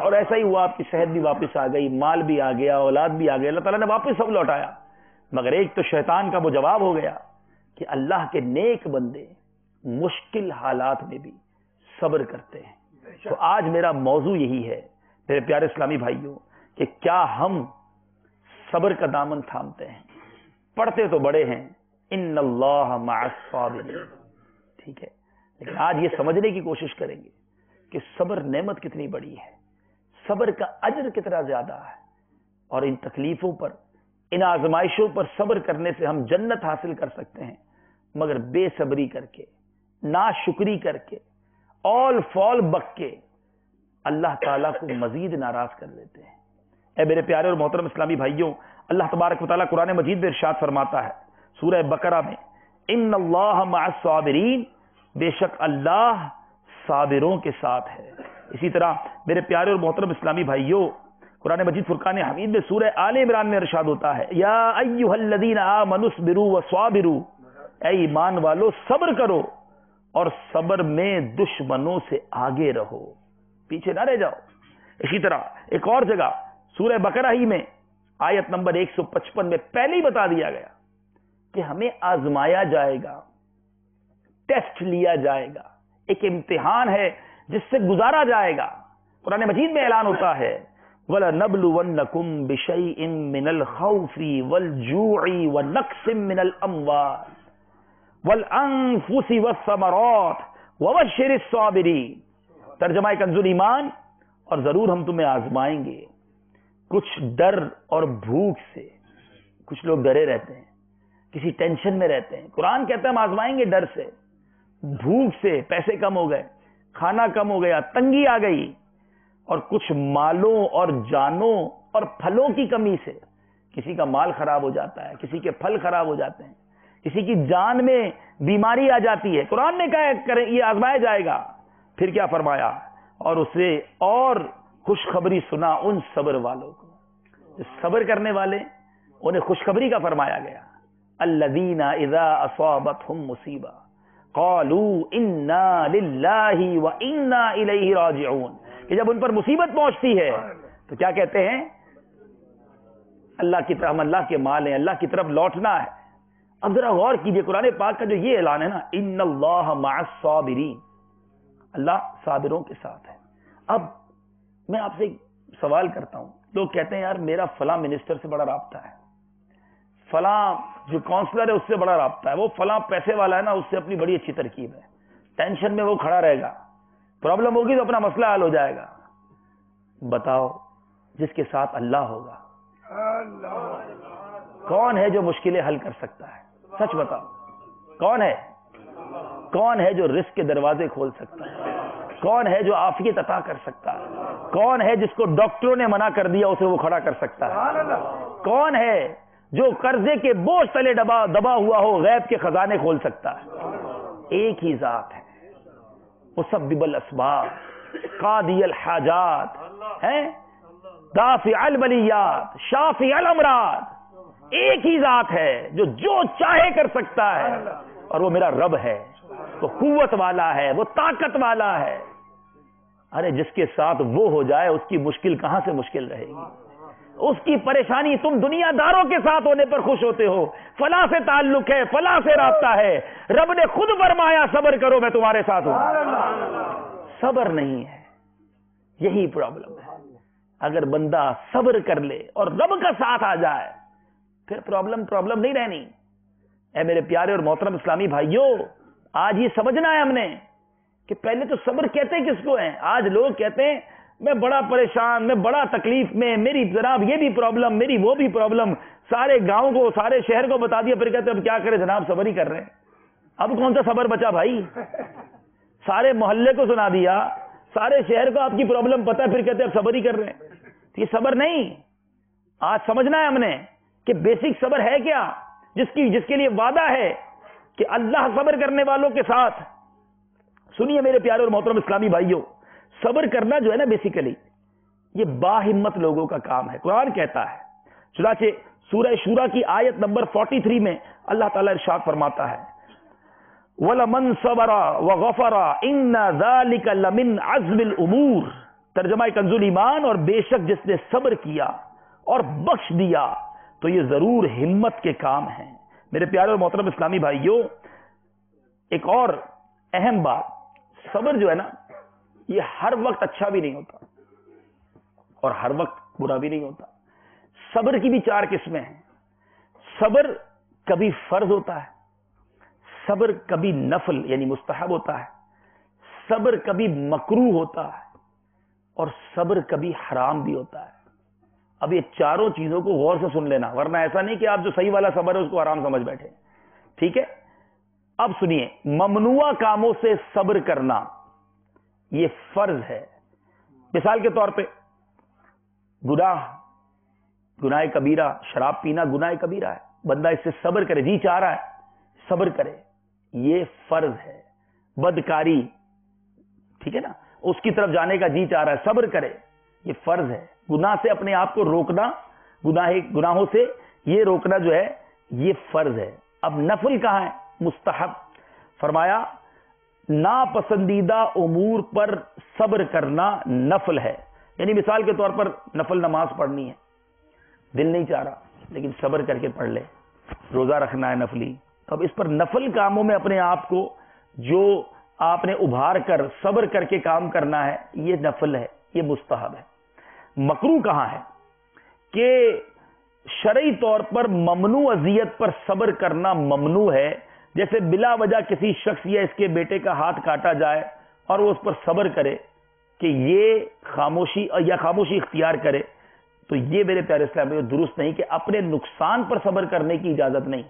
اور ایسا ہی ہوا, آپ کی صحت بھی واپس آ گئی, مال بھی آ گیا, اولاد بھی آ گیا, اللہ تعالیٰ نے واپس سب لوٹایا. مگر ایک تو شیطان کا وہ جواب ہو گیا کہ اللہ کے نیک بندے مشکل حالات میں بھی صبر کرتے ہیں. تو آج میرا موضوع یہی ہے میرے پیارے اسلامی بھائیوں کہ کیا ہم صبر کا دامن تھامتے ہیں؟ پڑھتے تو بڑے ہیں ان اللہ مع الصابرین, ٹھیک ہے, لیکن آج یہ سمجھنے کی کوشش کریں گے کہ صبر نعمت کتنی بڑی ہے, صبر کا اجر کتنا زیادہ ہے, اور ان تکلیفوں پر, ان آزمائشوں پر صبر کرنے سے ہم جنت حاصل کر سکتے ہیں, مگر بے صبری کر کے, ناشکری کر کے, اول فول بک کے اللہ تعالیٰ کو مزید ناراض کر دیتے ہیں. اے میرے پیارے اور محترم اسلامی بھائیوں, اللہ تبارک و تعالیٰ قرآن مجید میں ارشاد فرماتا ہے سورہ بقرہ میں, ان اللہ مع الصابرین, بے شک اللہ صابروں کے ساتھ ہے. اسی طرح میرے پیارے اور محترم اسلامی بھائیوں, قرآن مجید فرقان حمید میں سورہ آل عمران میں ارشاد ہوتا ہے, یا ایھا الذین آمنوا اصبروا وصابروا, اے ایمان والو صبر کرو اور صبر میں دشمنوں سے آگے رہو, پیچھے نہ رہ جاؤ. اسی طرح ایک اور جگہ سورہ بقرہ ہی میں آیت نمبر 155 میں پہلے ہی بتا دیا گیا کہ ہمیں آزمایا جائے گا, ٹیسٹ لیا جائے گا, ایک امتحان ہے جس سے گزارا جائے گا. قرآن مجید میں اعلان ہوتا ہے, وَلَنَبْلُوَنَّكُمْ بِشَيْءٍ مِّنَ الْخَوْفِ وَالْجُوعِ وَنَقْصٍ مِّنَ الْأَمْوَالِ وَالْأَنفُسِ وَالثَّمَرَاتِ وَبَشِّرِ الصَّابِرِينَ. ترجمہ کنز ایمان, اور ضرور ہم تمہیں آزمائیں گے کچھ ڈر اور بھوک سے. کچھ لوگ ڈرے رہتے ہیں, کسی ٹینشن میں رہتے ہیں. قرآن کہتا ہے ہم آزمائیں گے ڈر سے, بھوک سے, پیسے کم ہو گئے, کھانا کم ہو گیا, تنگی آ گئی, اور کچھ مالوں اور جانوں اور پھلوں کی کمی سے. کسی کا مال خراب ہو جاتا ہے, کسی کے پھل خراب ہو جاتے ہیں, کسی کی جان میں بیماری آ جاتی ہے. قرآن نے کہا یہ آزمایا جائے گا. پھر کیا فرمایا, اور اسے اور خوشخبری سنا ان صبر والوں کو, جو صبر کرنے والے انہیں خوشخبری کا فرمایا گیا. الذین اذا اصابتهم مصیبہ قالوا انا للہ وانا الیہ راجعون, کہ جب ان پر مصیبت پہنچتی ہے تو کیا کہتے ہیں؟ اللہ کی طرف, ہم اللہ کے مال ہیں, اللہ کی طرف لوٹنا ہے. اب ذرا غور کیجئے, قرآن پاک کا جو یہ اعلان ہے نا, ان اللہ مع الصابرین, اللہ صابروں کے ساتھ ہے. اب میں آپ سے ایک سوال کرتا ہوں. لوگ کہتے ہیں یار میرا فلاں منسٹر سے بڑا رابطہ ہے, فلاں جو کونسلر ہے اس سے بڑا رابطہ ہے, وہ فلاں پیسے والا ہے نا, اس سے اپنی بڑی اچھی ترکیب ہے, ٹینشن میں وہ کھڑا رہے گا, پرابلم ہوگی تو اپنا مسئلہ حل ہو جائے گا. بتاؤ جس کے ساتھ اللہ ہوگا کون ہے جو مشکلیں حل کر سکتا ہے؟ سچ بتاؤ, کون ہے؟ کون ہے جو رزق کے دروازے کھول سکتا ہے؟ کون ہے جو عافیت عطا کر سکتا ہے؟ کون ہے جس کو ڈاکٹروں نے منع کر دیا اسے وہ کھڑا کر سکتا ہے؟ کون ہے جو قرضے کے بوجھ تلے دبا ہوا ہو غیب کے خزانے کھول سکتا ہے؟ ایک ہی ذات ہے, مسبب الاسباب, قاضی الحاجات, ہے دافع البلیات, شافع الامراض. ایک ہی ذات ہے جو چاہے کر سکتا ہے, اور وہ میرا رب ہے. وہ قوت والا ہے, وہ طاقت والا ہے. ارے جس کے ساتھ وہ ہو جائے اس کی مشکل کہاں سے مشکل رہے گی؟ اس کی پریشانی, تم دنیا داروں کے ساتھ ہونے پر خوش ہوتے ہو, فلاں سے تعلق ہے, فلاں سے رابطہ ہے, رب نے خود فرمایا صبر کرو میں تمہارے ساتھ ہوں. صبر نہیں ہے, یہی پرابلم ہے. اگر بندہ صبر کر لے اور رب کا ساتھ آ جائے پھر پرابلم نہیں رہنی. اے میرے پیارے اور محترم اسلامی بھائیوں, آج یہ سمجھنا ہے ہم نے کہ پہلے تو صبر کہتے کس کو ہیں؟ آج لوگ کہتے ہیں میں بڑا پریشان، میں بڑا تکلیف میں، میری جناب یہ بھی پرابلم، میری وہ بھی پرابلم، سارے گاؤں کو سارے شہر کو بتا دیا، پھر کہتے اب کیا کرے جناب، صبر ہی کر رہے ہیں۔ اب کون سا صبر بچا بھائی؟ سارے محلے کو سنا دیا، سارے شہر کو آپ کی پرابلم پتا ہے، پھر کہتے اب صبر ہی کر رہے ہیں۔ یہ صبر نہیں، آج سمجھنا ہے ہم نے کہ بیسک صبر ہے کیا، جس کے لیے وعدہ ہے کہ اللہ صبر کرنے والوں کے ساتھ۔ سنیے میرے پیارے اور محترم اسلامی بھائیوں، صبر کرنا جو ہے نا بیسیکلی یہ باہمت لوگوں کا کام ہے۔ قرآن کہتا ہے، چنانچہ سورہ شورا کی آیت نمبر 43 میں اللہ تعالیٰ ارشاد فرماتا ہے وَلَمَنْ صَبَرَ وَغَفَرَ إِنَّ ذَلِكَ لَمِنْ عَزْمِ الْأُمُورِ، ترجمہ کنز الایمان، اور بے شک جس نے صبر کیا اور بخش دیا تو یہ ضرور ہمت کے کام ہیں۔ میرے پیارے اور محترم اسلامی بھائیوں، ایک اور اہم بات، صبر جو ہے نا یہ ہر وقت اچھا بھی نہیں ہوتا اور ہر وقت برا بھی نہیں ہوتا۔ صبر کی بھی 4 قسمیں ہیں۔ صبر کبھی فرض ہوتا ہے، صبر کبھی نفل یعنی مستحب ہوتا ہے، صبر کبھی مکروہ ہوتا ہے، اور صبر کبھی حرام بھی ہوتا ہے۔ اب یہ چاروں چیزوں کو غور سے سن لینا، ورنہ ایسا نہیں کہ آپ جو صحیح والا صبر ہے اس کو حرام سمجھ بیٹھے۔ ٹھیک ہے، اب سنیے، ممنوع کاموں سے صبر کرنا یہ فرض ہے۔ مثال کے طور پہ گناہ کبیرہ، شراب پینا گناہ کبیرہ ہے، بندہ اس سے صبر کرے، جی چاہ رہا ہے صبر کرے، یہ فرض ہے۔ بدکاری، ٹھیک ہے نا، اس کی طرف جانے کا جی چاہ رہا ہے، صبر کرے، یہ فرض ہے۔ گناہ سے اپنے آپ کو روکنا، گناہوں سے یہ روکنا جو ہے یہ فرض ہے۔ اب نفل کہاں ہے؟ مستحب۔ فرمایا ناپسندیدہ امور پر صبر کرنا نفل ہے، یعنی مثال کے طور پر نفل نماز پڑھنی ہے، دل نہیں چاہ رہا لیکن صبر کر کے پڑھ لے، روزہ رکھنا ہے نفلی، تو اب اس پر نفل کاموں میں اپنے آپ کو جو آپ نے ابھار کر صبر کر کے کام کرنا ہے یہ نفل ہے، یہ مستحب ہے۔ مکروہ کہاں ہے؟ کہ شرعی طور پر ممنوع اذیت پر صبر کرنا ممنوع ہے، جیسے بلا وجہ کسی شخص یا اس کے بیٹے کا ہاتھ کاٹا جائے اور وہ اس پر صبر کرے کہ یہ خاموشی اختیار کرے، تو یہ میرے پیارے اسلامی درست نہیں کہ اپنے نقصان پر صبر کرنے کی اجازت نہیں۔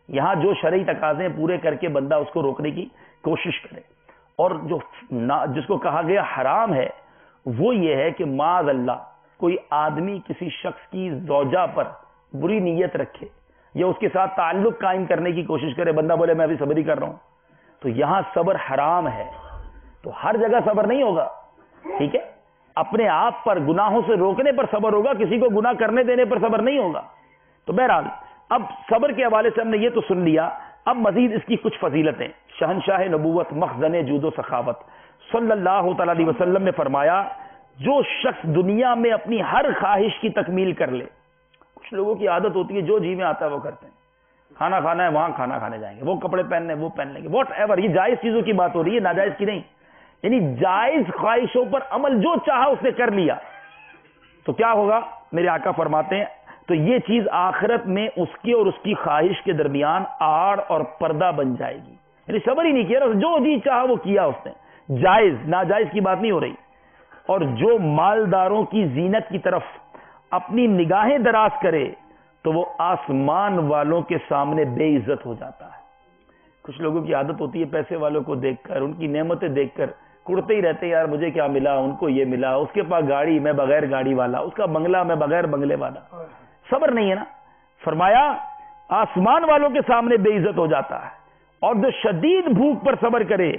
یہاں جو شرعی تقاضے پورے کر کے بندہ اس کو روکنے کی کوشش کرے، اور جس کو کہا گیا حرام ہے وہ یہ ہے کہ معاذ اللہ کوئی آدمی کسی شخص کی زوجہ پر بری نیت رکھے یا اس کے ساتھ تعلق قائم کرنے کی کوشش کرے، بندہ بولے میں ابھی صبر ہی کر رہا ہوں، تو یہاں صبر حرام ہے۔ تو ہر جگہ صبر نہیں ہوگا، ٹھیک ہے، اپنے آپ پر گناہوں سے روکنے پر صبر ہوگا، کسی کو گناہ کرنے دینے پر صبر نہیں ہوگا۔ تو بہرحال اب صبر کے حوالے سے ہم نے یہ تو سن لیا، اب مزید اس کی کچھ فضیلتیں۔ شہنشاہ نبوت مخزن جود و سخاوت صلی اللہ تعالی علیہ وسلم نے فرمایا جو شخص دنیا میں اپنی ہر خواہش کی تکمیل کر لے، کچھ لوگوں کی عادت ہوتی ہے جو جی میں آتا ہے وہ کرتے ہیں، کھانا کھانا ہے وہاں کھانا کھانے جائیں گے، وہ کپڑے پہننے وہ پہن لیں گے، واٹ ایور، یہ جائز چیزوں کی بات ہو رہی ہے، ناجائز کی نہیں، یعنی جائز خواہشوں پر عمل جو چاہا اس نے کر لیا، تو کیا ہوگا؟ میرے آقا فرماتے ہیں تو یہ چیز آخرت میں اس کی اور اس کی خواہش کے درمیان آڑ اور پردہ بن جائے گی، یعنی صبر ہی نہیں کیا، جو جی چاہا وہ کیا اس نے، جائز ناجائز کی بات نہیں ہو رہی۔ اور جو مالداروں کی زینت کی طرف اپنی نگاہیں دراز کرے تو وہ آسمان والوں کے سامنے بے عزت ہو جاتا ہے۔ کچھ لوگوں کی عادت ہوتی ہے پیسے والوں کو دیکھ کر، ان کی نعمتیں دیکھ کر کڑتے ہی رہتے ہیں، یار مجھے کیا ملا، ان کو یہ ملا، اس کے پاس گاڑی میں بغیر گاڑی والا، اس کا بنگلہ میں بغیر بنگلے والا، صبر نہیں ہے نا۔ فرمایا آسمان والوں کے سامنے بے عزت ہو جاتا ہے، اور جو شدید بھوک پر صبر کرے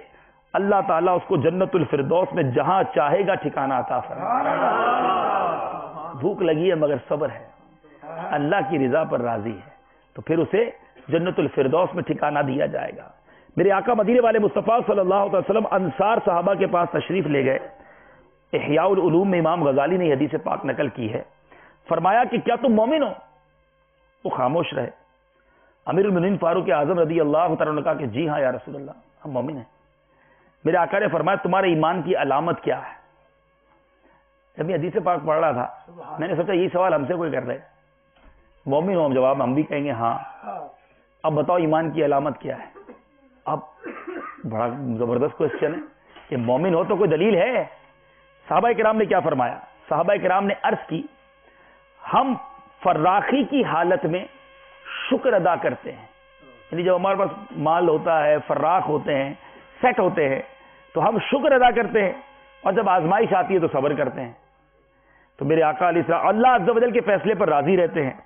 اللہ تعالیٰ اس کو جنت الفردوس میں جہاں چاہے گا ٹھکانہ عطا فرمائے۔ بھوک لگی ہے مگر صبر ہے، اللہ کی رضا پر راضی ہے، تو پھر اسے جنت الفردوس میں ٹھکانہ دیا جائے گا۔ میرے آقا مدینے والے مصطفیٰ صلی اللہ علیہ وسلم انصار صحابہ کے پاس تشریف لے گئے۔ احیاء العلوم میں امام غزالی نے حدیث پاک نقل کی ہے، فرمایا کہ کیا تم مومن ہو؟ وہ خاموش رہے۔ امیر المومنین فاروق اعظم رضی اللہ تعالیٰ نے کہا کہ جی ہاں یا رسول اللہ، ہم مومن ہیں۔ میرے آقا نے فرمایا تمہارے ایمان کی علامت کیا ہے؟ جب میں حدیث پاک پڑھ رہا تھا میں نے سوچا یہ سوال ہم سے کوئی کر رہے، مومن ہو، ہم جواب ہم بھی کہیں گے ہاں، اب بتاؤ ایمان کی علامت کیا ہے؟ اب بڑا زبردست کوشچن ہے کہ مومن ہو تو کوئی دلیل ہے؟ صحابہ کرام نے کیا فرمایا؟ صحابہ کرام نے عرض کی ہم فراخی کی حالت میں شکر ادا کرتے ہیں، یعنی جب ہمارے پاس مال ہوتا ہے، فراخ ہوتے ہیں، سیٹ ہوتے ہیں، تو ہم شکر ادا کرتے ہیں، اور جب آزمائش آتی ہے تو صبر کرتے ہیں۔ تو میرے آقا علیہ السلام اللہ عز و جل کے فیصلے پر راضی رہتے ہیں۔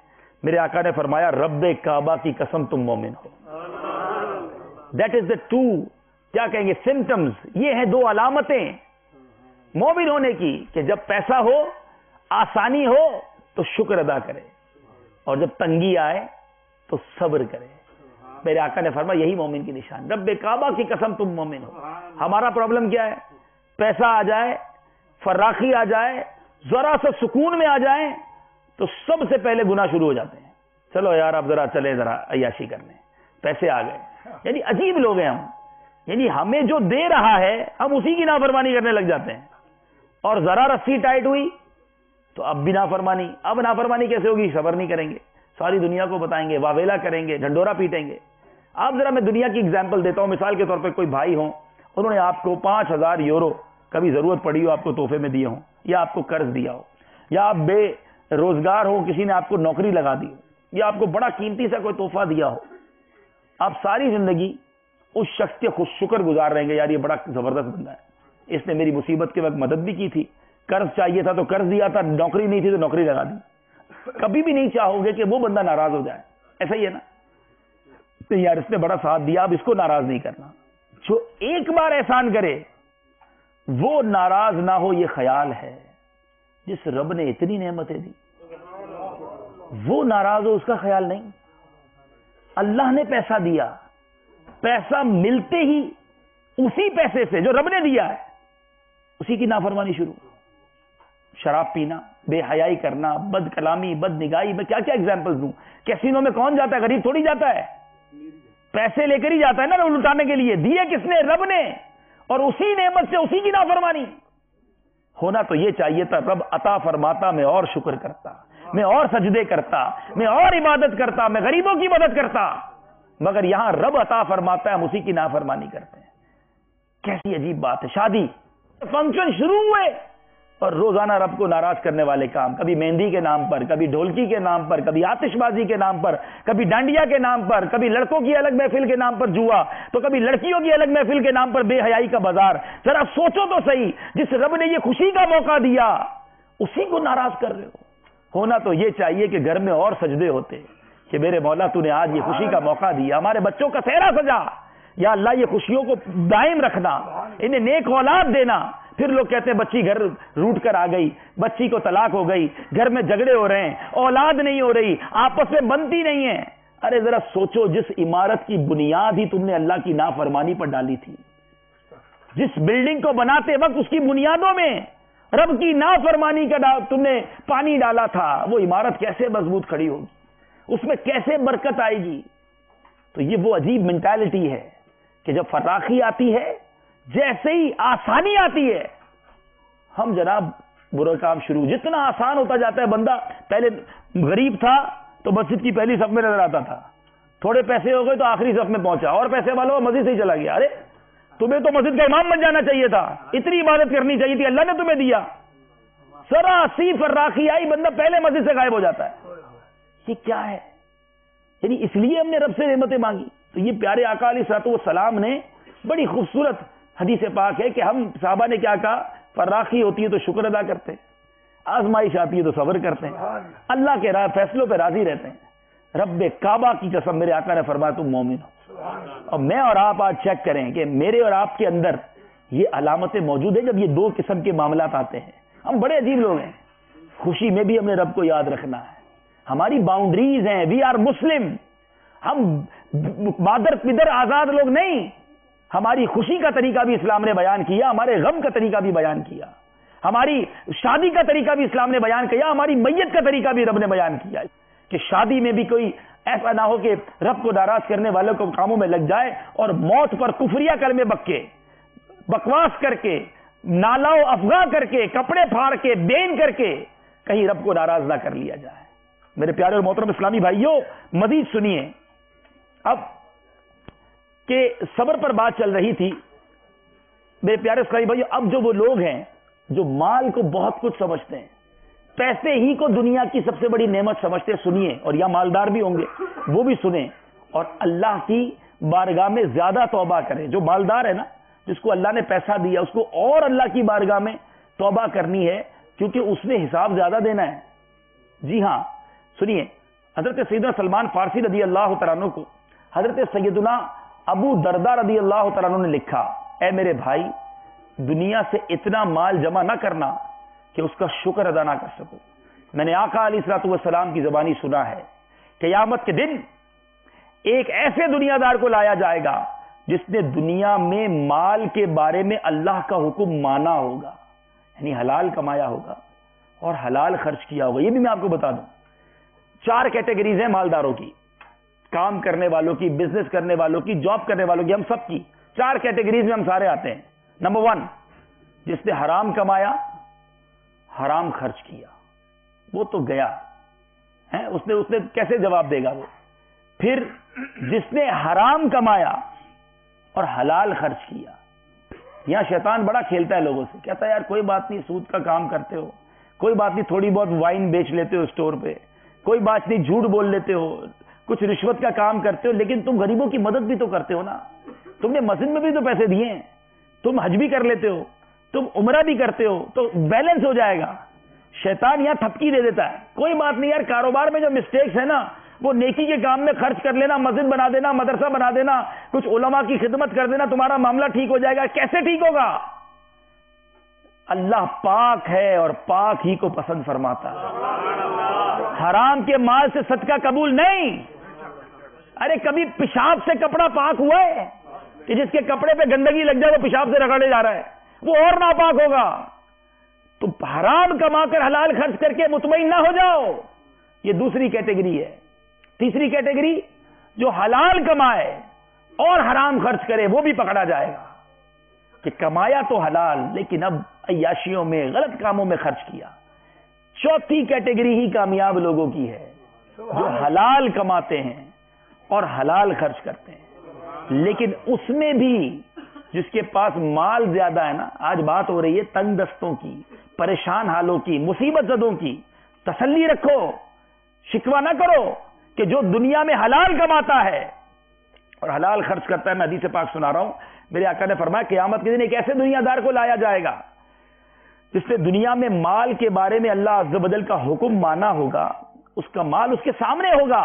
میرے آقا نے فرمایا رب کعبہ کی قسم تم مومن ہو۔ دیٹ از دا ٹو، کیا کہیں گے، سمٹمز، یہ ہیں 2 علامتیں مومن ہونے کی، کہ جب پیسہ ہو، آسانی ہو تو شکر ادا کرے، اور جب تنگی آئے تو صبر کرے۔ میرے آقا نے فرمایا یہی مومن کی نشان، رب کعبہ کی قسم تم مومن ہو۔ ہمارا پرابلم کیا ہے؟ پیسہ آ جائے، فراخی آ جائے، ذرا سا سکون میں آ جائیں تو سب سے پہلے گناہ شروع ہو جاتے ہیں۔ چلو یار اب ذرا چلے، ذرا عیاشی کرنے، پیسے آ گئے۔ یعنی عجیب لوگ ہیں ہم، یعنی ہمیں جو دے رہا ہے ہم اسی کی نافرمانی کرنے لگ جاتے ہیں، اور ذرا رسی ٹائٹ ہوئی تو اب بھی نافرمانی۔ اب نافرمانی کیسے ہوگی؟ صبر نہیں کریں گے، ساری دنیا کو بتائیں گے، واویلا کریں گے، ڈھنڈورا پیٹیں گے۔ آپ ذرا، میں دنیا کی اگزامپل دیتا ہوں، مثال کے طور پہ کوئی بھائی ہوں، انہوں نے آپ کو 5000 یورو کبھی ضرورت پڑی ہو آپ کو تحفے میں دیے ہوں، یا آپ کو قرض دیا ہو، یا آپ بے روزگار ہو، کسی نے آپ کو نوکری لگا دی ہو، یا آپ کو بڑا قیمتی سا کوئی تحفہ دیا ہو۔ آپ ساری زندگی اس شخص کے خوش شکر گزار رہیں گے، یار یہ بڑا زبردست بندہ ہے، اس نے میری مصیبت کے وقت مدد بھی کی تھی، قرض چاہیے تھا تو قرض دیا تھا، نوکری نہیں تھی تو نوکری لگا دی۔ کبھی بھی نہیں چاہو گے کہ وہ بندہ ناراض ہو جائے، ایسا ہی ہے نا؟ تو یار اس نے بڑا ساتھ دیا، اب اس کو ناراض نہیں کرنا۔ جو ایک بار احسان کرے وہ ناراض نہ ہو، یہ خیال ہے۔ جس رب نے اتنی نعمتیں دی وہ ناراض ہو، اس کا خیال نہیں۔ اللہ نے پیسہ دیا، پیسہ ملتے ہی اسی پیسے سے جو رب نے دیا ہے اسی کی نافرمانی شروع۔ شراب پینا، بے حیائی کرنا، بد کلامی، بد نگاہی، میں کیا کیا ایگزامپل دوں۔ کیسینو میں کون جاتا ہے؟ غریب تھوڑی جاتا ہے، پیسے لے کر ہی جاتا ہے نا لٹانے کے لیے۔ دیے کس نے؟ رب نے، اور اسی نعمت سے اسی کی نافرمانی۔ ہونا تو یہ چاہیے تھا رب عطا فرماتا میں اور شکر کرتا، میں اور سجدے کرتا، میں اور عبادت کرتا، میں غریبوں کی مدد کرتا، مگر یہاں رب عطا فرماتا ہے، ہم اسی کی نافرمانی کرتے ہیں۔ کیسی عجیب بات ہے۔ شادی فنکشن شروع ہوئے اور روزانہ رب کو ناراض کرنے والے کام، کبھی مہندی کے نام پر، کبھی ڈھولکی کے نام پر، کبھی آتش بازی کے نام پر، کبھی ڈانڈیا کے نام پر، کبھی لڑکوں کی الگ محفل کے نام پر جوا، تو کبھی لڑکیوں کی الگ محفل کے نام پر بے حیائی کا بازار۔ ذرا سوچو تو صحیح، جس رب نے یہ خوشی کا موقع دیا اسی کو ناراض کر رہے ہو۔ ہونا تو یہ چاہیے کہ گھر میں اور سجدے ہوتے کہ میرے مولا تو نے آج یہ خوشی کا موقع دیا، ہمارے بچوں کا صحرا سجا، یا اللہ یہ خوشیوں کو دائم رکھنا، انہیں نیک اولاد دینا۔ پھر لوگ کہتے ہیں بچی گھر روٹ کر آ گئی، بچی کو طلاق ہو گئی، گھر میں جھگڑے ہو رہے ہیں، اولاد نہیں ہو رہی، آپس میں بنتی نہیں ہے۔ ارے ذرا سوچو، جس عمارت کی بنیاد ہی تم نے اللہ کی نافرمانی پر ڈالی تھی، جس بلڈنگ کو بناتے وقت اس کی بنیادوں میں رب کی نافرمانی کا تم نے پانی ڈالا تھا، وہ عمارت کیسے مضبوط کھڑی ہوگی، اس میں کیسے برکت آئے گی؟ تو یہ وہ عجیب مینٹالٹی ہے کہ جب فراخی آتی ہے، جیسے ہی آسانی آتی ہے، ہم جناب برا کام شروع۔ جتنا آسان ہوتا جاتا ہے، بندہ پہلے غریب تھا تو مسجد کی پہلی صف میں نظر آتا تھا، تھوڑے پیسے ہو گئے تو آخری صف میں پہنچا، اور پیسے والوں مسجد سے ہی چلا گیا۔ ارے تمہیں تو مسجد کا امام بن جانا چاہیے تھا، اتنی عبادت کرنی چاہیے تھی، اللہ نے تمہیں دیا۔ ذرا سی فراخی آئی، بندہ پہلے مسجد سے غائب ہو جاتا ہے۔ یہ کیا ہے؟ یعنی اس لیے ہم نے رب سے نعمتیں مانگی۔ تو یہ پیارے آقا علیہ الصلوۃ والسلام نے بڑی خوبصورت حدیث پاک ہے کہ ہم صحابہ نے کیا کہا، فراخی ہوتی ہے تو شکر ادا کرتے ہیں، آزمائش آتی ہے تو صبر کرتے ہیں، اللہ کے فیصلوں پہ راضی رہتے ہیں۔ رب کعبہ کی قسم میرے آقا نے فرمایا تم مومن ہو۔ اور میں اور آپ آج چیک کریں کہ میرے اور آپ کے اندر یہ علامتیں موجود ہیں۔ جب یہ 2 قسم کے معاملات آتے ہیں، ہم بڑے عجیب لوگ ہیں، خوشی میں بھی ہم نے رب کو یاد رکھنا ہے، ہماری باؤنڈریز ہیں، وی آر مسلم، ہم مادر پدر آزاد لوگ نہیں۔ ہماری خوشی کا طریقہ بھی اسلام نے بیان کیا، ہمارے غم کا طریقہ بھی بیان کیا، ہماری شادی کا طریقہ بھی اسلام نے بیان کیا، ہماری میت کا طریقہ بھی رب نے بیان کیا، کہ شادی میں بھی کوئی ایسا نہ ہو کہ رب کو ناراض کرنے والوں کو کاموں میں لگ جائے اور موت پر کفریہ کلمے بکے، بکواس کر کے، نالا و افغاں کر کے، کپڑے پھاڑ کے، بین کر کے کہیں رب کو ناراض نہ کر لیا جائے۔ میرے پیارے اور محترم اسلامی بھائیوں، مزید سنیے۔ اب کہ صبر پر بات چل رہی تھی، میرے پیارے اسلامی بھائی، اب جو وہ لوگ ہیں جو مال کو بہت کچھ سمجھتے ہیں، پیسے ہی کو دنیا کی سب سے بڑی نعمت سمجھتے ہیں، سنیے، اور یا مالدار بھی ہوں گے وہ بھی سنیں اور اللہ کی بارگاہ میں زیادہ توبہ کریں. جو مالدار ہے نا، جس کو اللہ نے پیسہ دیا، اس کو اور اللہ کی بارگاہ میں توبہ کرنی ہے، کیونکہ اس نے حساب زیادہ دینا ہے. جی ہاں، سنیے، حضرت سیدنا سلمان فارسی رضی اللہ تعالیٰ عنہ کو حضرت سیدنا ابو دردہ رضی اللہ تعالیٰ عنہ نے لکھا، اے میرے بھائی، دنیا سے اتنا مال جمع نہ کرنا کہ اس کا شکر ادا نہ کر سکو. میں نے آقا علیہ الصلوۃ والسلام کی زبانی سنا ہے، قیامت کے دن ایک ایسے دنیا دار کو لایا جائے گا جس نے دنیا میں مال کے بارے میں اللہ کا حکم مانا ہوگا، یعنی حلال کمایا ہوگا اور حلال خرچ کیا ہوگا. یہ بھی میں آپ کو بتا دوں، 4 کیٹیگریز ہیں مالداروں کی، کام کرنے والوں کی، بزنس کرنے والوں کی، جاب کرنے والوں کی، ہم سب کی 4 کیٹیگریز میں ہم سارے آتے ہیں. نمبر 1، جس نے حرام کمایا، حرام خرچ کیا، وہ تو گیا ہے، اس نے کیسے جواب دے گا وہ. پھر جس نے حرام کمایا اور حلال خرچ کیا. یہاں شیطان بڑا کھیلتا ہے لوگوں سے، کہتا ہے یار کوئی بات نہیں، سود کا کام کرتے ہو، کوئی بات نہیں، تھوڑی بہت وائن بیچ لیتے ہو اسٹور پہ، کوئی بات نہیں، جھوٹ بول لیتے ہو، کچھ رشوت کا کام کرتے ہو، لیکن تم غریبوں کی مدد بھی تو کرتے ہو نا، تم نے مسجد میں بھی تو پیسے دیے ہیں، تم حج بھی کر لیتے ہو، تم عمرہ بھی کرتے ہو، تو بیلنس ہو جائے گا. شیطان یہاں تھپکی دے دیتا ہے، کوئی بات نہیں یار، کاروبار میں جو مسٹیکس ہے نا وہ نیکی کے کام میں خرچ کر لینا، مسجد بنا دینا، مدرسہ بنا دینا، کچھ علماء کی خدمت کر دینا، تمہارا معاملہ ٹھیک ہو جائے گا. کیسے ٹھیک ہوگا؟ اللہ پاک ہے اور پاک ہی کو پسند فرماتا ہے. حرام کے مال سے صدقہ قبول نہیں. ارے کبھی پیشاب سے کپڑا پاک ہوا ہے کہ جس کے کپڑے پہ گندگی لگ جائے وہ پیشاب سے رگڑے جا رہا ہے، وہ اور ناپاک ہوگا. تو حرام کما کر حلال خرچ کر کے مطمئن نہ ہو جاؤ، یہ دوسری کیٹیگری ہے. تیسری کیٹیگری، جو حلال کمائے اور حرام خرچ کرے، وہ بھی پکڑا جائے گا کہ کمایا تو حلال لیکن اب عیاشیوں میں، غلط کاموں میں خرچ کیا. چوتھی کیٹیگری ہی کامیاب لوگوں کی ہے، جو حلال کماتے ہیں اور حلال خرچ کرتے ہیں. لیکن اس میں بھی جس کے پاس مال زیادہ ہے نا، آج بات ہو رہی ہے تنگ دستوں کی، پریشان حالوں کی، مصیبت زدوں کی. تسلی رکھو، شکوہ نہ کرو کہ جو دنیا میں حلال کماتا ہے اور حلال خرچ کرتا ہے. میں حدیث پاک سنا رہا ہوں، میرے آقا نے فرمایا قیامت کے دن ایک ایسے دنیا دار کو لایا جائے گا جس نے دنیا میں مال کے بارے میں اللہ عز و جل کا حکم مانا ہوگا، اس کا مال اس کے سامنے ہوگا.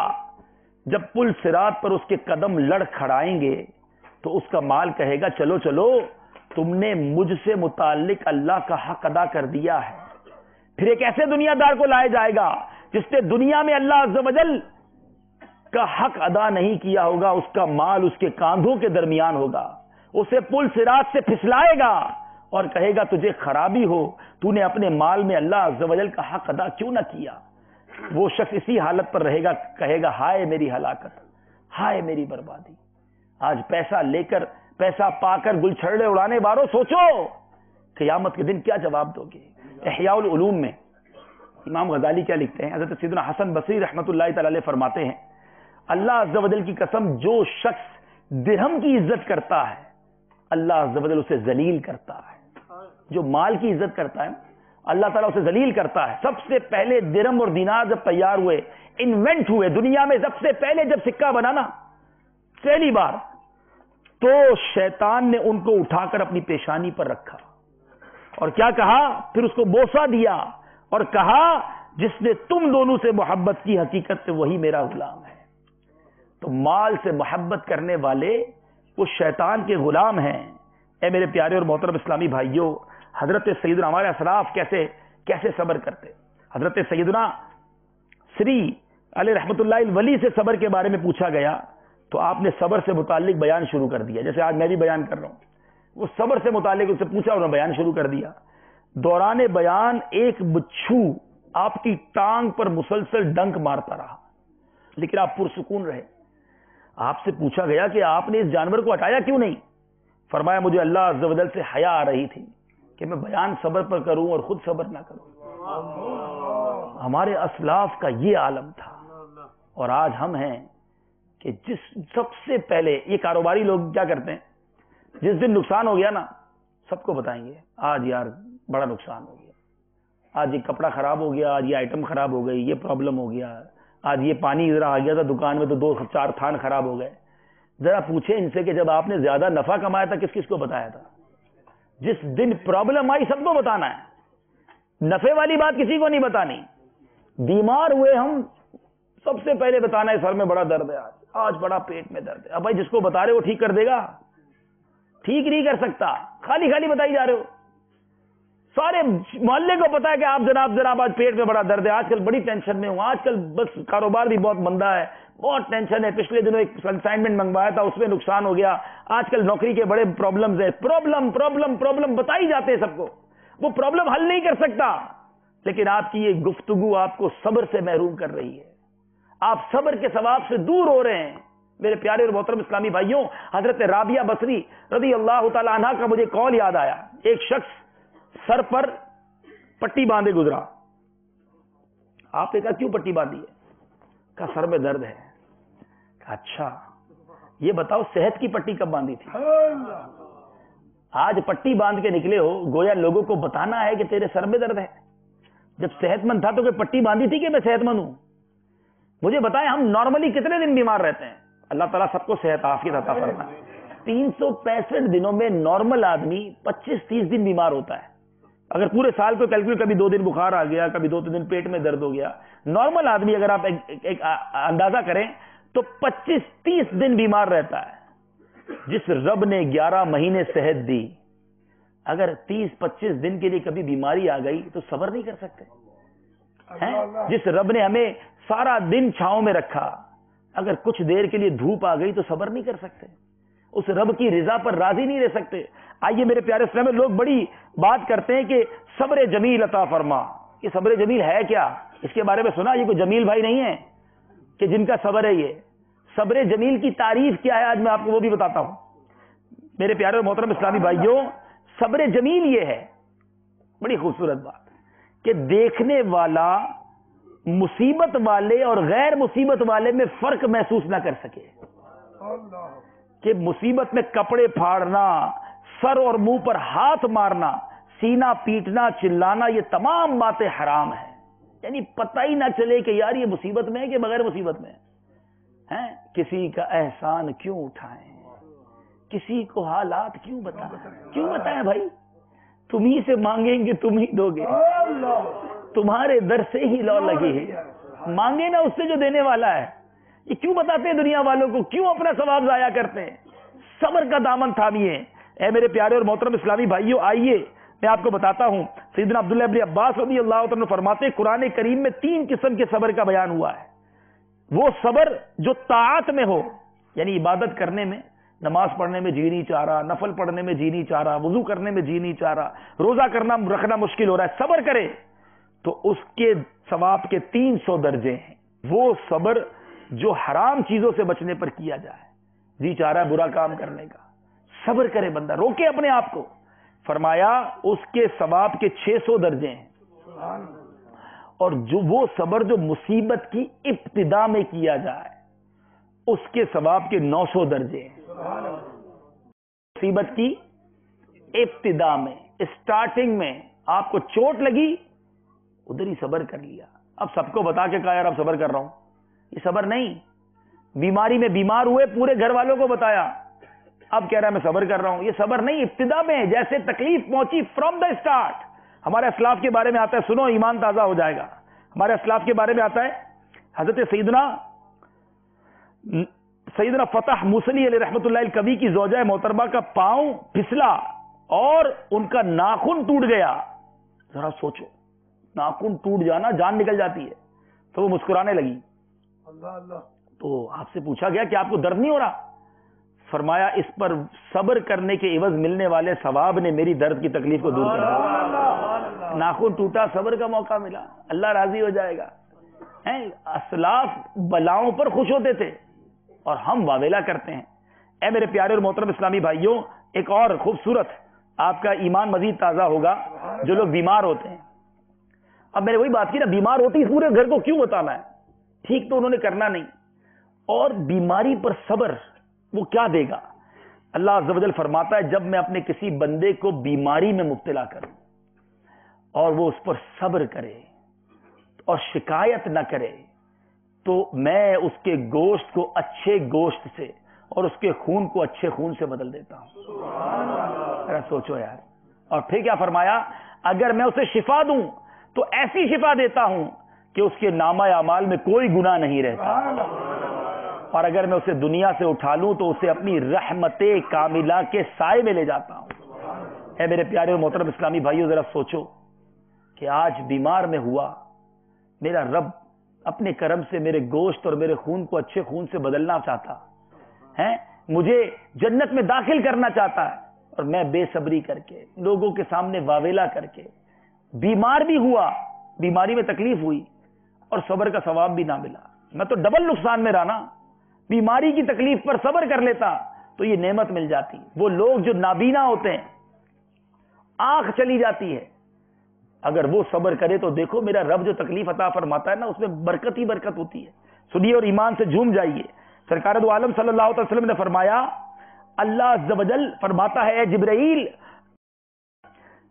جب پل صراط پر اس کے قدم لڑ کھڑائیں گے تو اس کا مال کہے گا چلو چلو، تم نے مجھ سے متعلق اللہ کا حق ادا کر دیا ہے. پھر ایک ایسے دنیا دار کو لایا جائے گا جس نے دنیا میں اللہ عز و جل کا حق ادا نہیں کیا ہوگا، اس کا مال اس کے کاندھوں کے درمیان ہوگا، اسے پل صراط سے پھسلائے گا اور کہے گا تجھے خرابی ہو، تو نے اپنے مال میں اللہ عز و جل کا حق ادا کیوں نہ کیا. وہ شخص اسی حالت پر رہے گا، کہے گا ہائے میری ہلاکت، ہائے میری بربادی. آج پیسہ لے کر، پیسہ پا کر گل چھڑے اڑانے والوں، سوچو قیامت کے دن کیا جواب دو گے. احیاء العلوم میں امام غزالی کیا لکھتے ہیں، حضرت سیدنا حسن بصری رحمۃ اللہ تعالی علیہ فرماتے ہیں، اللہ عز و جل کی قسم، جو شخص درہم کی عزت کرتا ہے اللہ عز و جل اسے ذلیل کرتا ہے. جو مال کی عزت کرتا ہے اللہ تعالیٰ اسے ذلیل کرتا ہے. سب سے پہلے درہم اور دینار جب تیار ہوئے، انوینٹ ہوئے دنیا میں، سب سے پہلے جب سکہ بنانا پہلی بار، تو شیطان نے ان کو اٹھا کر اپنی پیشانی پر رکھا اور کیا کہا، پھر اس کو بوسہ دیا اور کہا جس نے تم دونوں سے محبت کی حقیقت وہی میرا غلام ہے. تو مال سے محبت کرنے والے وہ شیطان کے غلام ہیں. اے میرے پیارے اور محترم اسلامی بھائیوں، حضرت سیدنا ہمارے اسلاف کیسے صبر کرتے. حضرت سیدنا سری علیہ رحمت اللہ الولی سے صبر کے بارے میں پوچھا گیا تو آپ نے صبر سے متعلق بیان شروع کر دیا، جیسے آج میں بھی بیان کر رہا ہوں. وہ صبر سے متعلق اس سے پوچھا، انہوں نے بیان شروع کر دیا. دوران بیان ایک بچھو آپ کی ٹانگ پر مسلسل ڈنک مارتا رہا، لیکن آپ پرسکون رہے. آپ سے پوچھا گیا کہ آپ نے اس جانور کو ہٹایا کیوں نہیں؟ فرمایا مجھے اللہ عز و جل سے حیا آ رہی تھی کہ میں بیان صبر پر کروں اور خود صبر نہ کروں. ہمارے اسلاف کا یہ عالم تھا. اور آج ہم ہیں کہ سب سے پہلے یہ کاروباری لوگ کیا کرتے ہیں، جس دن نقصان ہو گیا نا سب کو بتائیں گے آج یار بڑا نقصان ہو گیا, آج یہ کپڑا خراب ہو گیا, آج یہ آئٹم خراب ہو گئی, یہ پرابلم ہو گیا, آج یہ پانی ذرا آ گیا تھا دکان میں تو 2-4 تھان خراب ہو گئے. ذرا پوچھیں ان سے کہ جب آپ نے زیادہ نفع کمایا تھا کس کس کو بتایا تھا؟ جس دن پرابلم آئی سب کو بتانا ہے, نفع والی بات کسی کو نہیں بتانی. بیمار ہوئے ہم سب سے پہلے بتانا ہے سر میں بڑا درد ہے, آج بڑا پیٹ میں درد ہے. اب بھائی جس کو بتا رہے وہ ٹھیک کر دے گا؟ ٹھیک نہیں کر سکتا, خالی خالی بتائی جا رہے ہو. سارے محلے کو پتا ہے کہ آپ جناب آج پیٹ میں بڑا درد ہے, آج کل بڑی ٹینشن میں ہوں, آج کل بس کاروبار بھی بہت مندہ ہے, بہت ٹینشن ہے, پچھلے دنوں ایک کنسائنمنٹ منگوایا تھا اس میں نقصان ہو گیا, آج کل نوکری کے بڑے پرابلمز ہیں. پرابلم بتائی جاتے ہیں سب کو, وہ پرابلم حل نہیں کر سکتا. لیکن آپ کی یہ گفتگو آپ کو صبر سے محروم کر رہی ہے, آپ صبر کے ثواب سے دور ہو رہے ہیں. میرے پیارے اور محترم اسلامی بھائیوں, حضرت رابعہ بصری رضی اللہ تعالی عنہا کا مجھے قول یاد آیا. ایک شخص سر پر پٹی باندھے گزرا. آپ نے کہا کیوں پٹی باندھی ہے؟ کہا سر میں درد ہے. کہا اچھا یہ بتاؤ صحت کی پٹی کب باندھی تھی؟ آج پٹی باندھ کے نکلے ہو, گویا لوگوں کو بتانا ہے کہ تیرے سر میں درد ہے. جب صحت مند تھا تو کوئی پٹی باندھی تھی کہ میں صحت مند ہوں؟ مجھے بتائیں ہم نارملی کتنے دن بیمار رہتے ہیں؟ اللہ تعالیٰ سب کو صحت عافیت عطا فرمائے. 365 دنوں میں نارمل آدمی 25-30 دن بیمار ہوتا ہے. اگر پورے سال کو کیلکولیٹ, کبھی 2 دن بخار آ گیا, کبھی 2 دن پیٹ میں درد ہو گیا, نارمل آدمی اگر آپ ایک اندازہ کریں تو 25-30 دن بیمار رہتا ہے. جس رب نے 11 مہینے صحت دی, اگر 30-25 دن کے لیے کبھی بیماری آ گئی تو صبر نہیں کر سکتے ہیں؟ جس رب نے ہمیں سارا دن چھاؤں میں رکھا, اگر کچھ دیر کے لیے دھوپ آ گئی تو صبر نہیں کر سکتے؟ اس رب کی رضا پر راضی نہیں رہ سکتے؟ آئیے میرے پیارے اسلام میں لوگ بڑی بات کرتے ہیں کہ صبر جمیل عطا فرما. یہ صبر جمیل ہے کیا؟ اس کے بارے میں سنا؟ یہ کوئی جمیل بھائی نہیں ہے کہ جن کا صبر ہے. یہ صبر جمیل کی تعریف کیا ہے آج میں آپ کو وہ بھی بتاتا ہوں. میرے پیارے اور محترم اسلامی بھائیوں, صبر جمیل یہ ہے, بڑی خوبصورت بات, کہ دیکھنے والا مصیبت والے اور غیر مصیبت والے میں فرق محسوس نہ کر سکے. کہ مصیبت میں کپڑے پھاڑنا, سر اور منہ پر ہاتھ مارنا, سینہ پیٹنا, چلانا, یہ تمام باتیں حرام ہیں. یعنی پتہ ہی نہ چلے کہ یار یہ مصیبت میں ہے کہ بغیر مصیبت میں ہے. کسی کا احسان کیوں اٹھائیں, کسی کو حالات کیوں بتائیں بھائی؟ تم ہی سے مانگیں گے تم ہی دو گے, تمہارے در سے ہی لو لگی ہے, مانگے نا اس سے جو دینے والا ہے. یہ کیوں بتاتے ہیں دنیا والوں کو, کیوں اپنا ثواب ضائع کرتے ہیں؟ صبر کا دامن تھامیے. اے میرے پیارے اور محترم اسلامی بھائیوں, آئیے میں آپ کو بتاتا ہوں. سیدنا عبداللہ ابن عباس رضی اللہ عنہ فرماتے ہیں قرآن کریم میں 3 قسم کے صبر کا بیان ہوا ہے. وہ صبر جو طاعت میں ہو, یعنی عبادت کرنے میں, نماز پڑھنے میں جی نہیں چاہ رہا, نفل پڑھنے میں جی نہیں چاہ رہا, وضو کرنے میں جی نہیں چاہ رہا, روزہ کرنا رکھنا مشکل ہو رہا ہے, صبر کرے تو اس کے ثواب کے 300 درجے ہیں. وہ صبر جو حرام چیزوں سے بچنے پر کیا جائے, جی چاہ رہا ہے برا کام کرنے کا, صبر کرے بندہ, روکے اپنے آپ کو. فرمایا اس کے ثواب کے 600 درجے ہیں. اور جو وہ صبر جو مصیبت کی ابتدا میں کیا جائے اس کے ثواب کے 900 درجے ہیں. مصیبت کی ابتدا میں, اسٹارٹنگ میں آپ کو چوٹ لگی, ادھر ہی صبر کر لیا. اب سب کو بتا کے کہا یار اب صبر کر رہا ہوں, یہ صبر نہیں. بیماری میں بیمار ہوئے, پورے گھر والوں کو بتایا, اب کہہ رہا ہے میں صبر کر رہا ہوں, یہ صبر نہیں. ابتدا میں جیسے تکلیف پہنچی فرام دا اسٹارٹ. ہمارے اسلاف کے بارے میں آتا ہے, سنو ایمان تازہ ہو جائے گا. ہمارے اسلاف کے بارے میں آتا ہے حضرت سیدنا فتح موصلی علیہ رحمۃ اللہ الکوی کی زوجہ محترمہ کا پاؤں پھسلا اور ان کا ناخن ٹوٹ گیا. ذرا سوچو, ناخن ٹوٹ جانا جان نکل جاتی ہے. تو وہ مسکرانے لگی. تو آپ سے پوچھا گیا کہ آپ کو درد نہیں ہو رہا؟ فرمایا اس پر صبر کرنے کے عوض ملنے والے ثواب نے میری درد کی تکلیف کو دور کر دیا. ناخن ٹوٹا, صبر کا موقع ملا, اللہ راضی ہو جائے گا. اسلاف بلاؤں پر خوش ہوتے تھے اور ہم واویلا کرتے ہیں. اے میرے پیارے اور محترم اسلامی بھائیوں, ایک اور خوبصورت, آپ کا ایمان مزید تازہ ہوگا جو لوگ بیمار ہوتے ہیں. اب میں نے وہی بات کی نا, بیمار ہوتی اس پورے گھر کو کیوں بتانا ہے؟ ٹھیک تو انہوں نے کرنا نہیں. اور بیماری پر صبر وہ کیا دے گا؟ اللہ عز و جل فرماتا ہے جب میں اپنے کسی بندے کو بیماری میں مبتلا کروں اور وہ اس پر صبر کرے اور شکایت نہ کرے تو میں اس کے گوشت کو اچھے گوشت سے اور اس کے خون کو اچھے خون سے بدل دیتا ہوں. ذرا سوچو یار. اور پھر کیا فرمایا, اگر میں اسے شفا دوں تو ایسی شفا دیتا ہوں کہ اس کے نامہ اعمال میں کوئی گناہ نہیں رہتا, اور اگر میں اسے دنیا سے اٹھا لوں تو اسے اپنی رحمت کاملہ کے سائے میں لے جاتا ہوں. اے میرے پیارے اور محترم اسلامی بھائیو, ذرا سوچو کہ آج بیمار میں ہوا, میرا رب اپنے کرم سے میرے گوشت اور میرے خون کو اچھے خون سے بدلنا چاہتا ہے, مجھے جنت میں داخل کرنا چاہتا ہے, اور میں بے صبری کر کے لوگوں کے سامنے واویلا کر کے بیمار بھی ہوا, بیماری میں تکلیف ہوئی اور صبر کا ثواب بھی نہ ملا, میں تو ڈبل نقصان میں رہا نا. بیماری کی تکلیف پر صبر کر لیتا تو یہ نعمت مل جاتی. وہ لوگ جو نابینا ہوتے ہیں, آنکھ چلی جاتی ہے, اگر وہ صبر کرے تو دیکھو میرا رب جو تکلیف عطا فرماتا ہے نا, اس میں برکت ہی برکت ہوتی ہے. سنیے اور ایمان سے جھوم جائیے. سرکار دو عالم صلی اللہ علیہ وسلم نے فرمایا, اللہ عز و جل فرماتا ہے, اے جبرائیل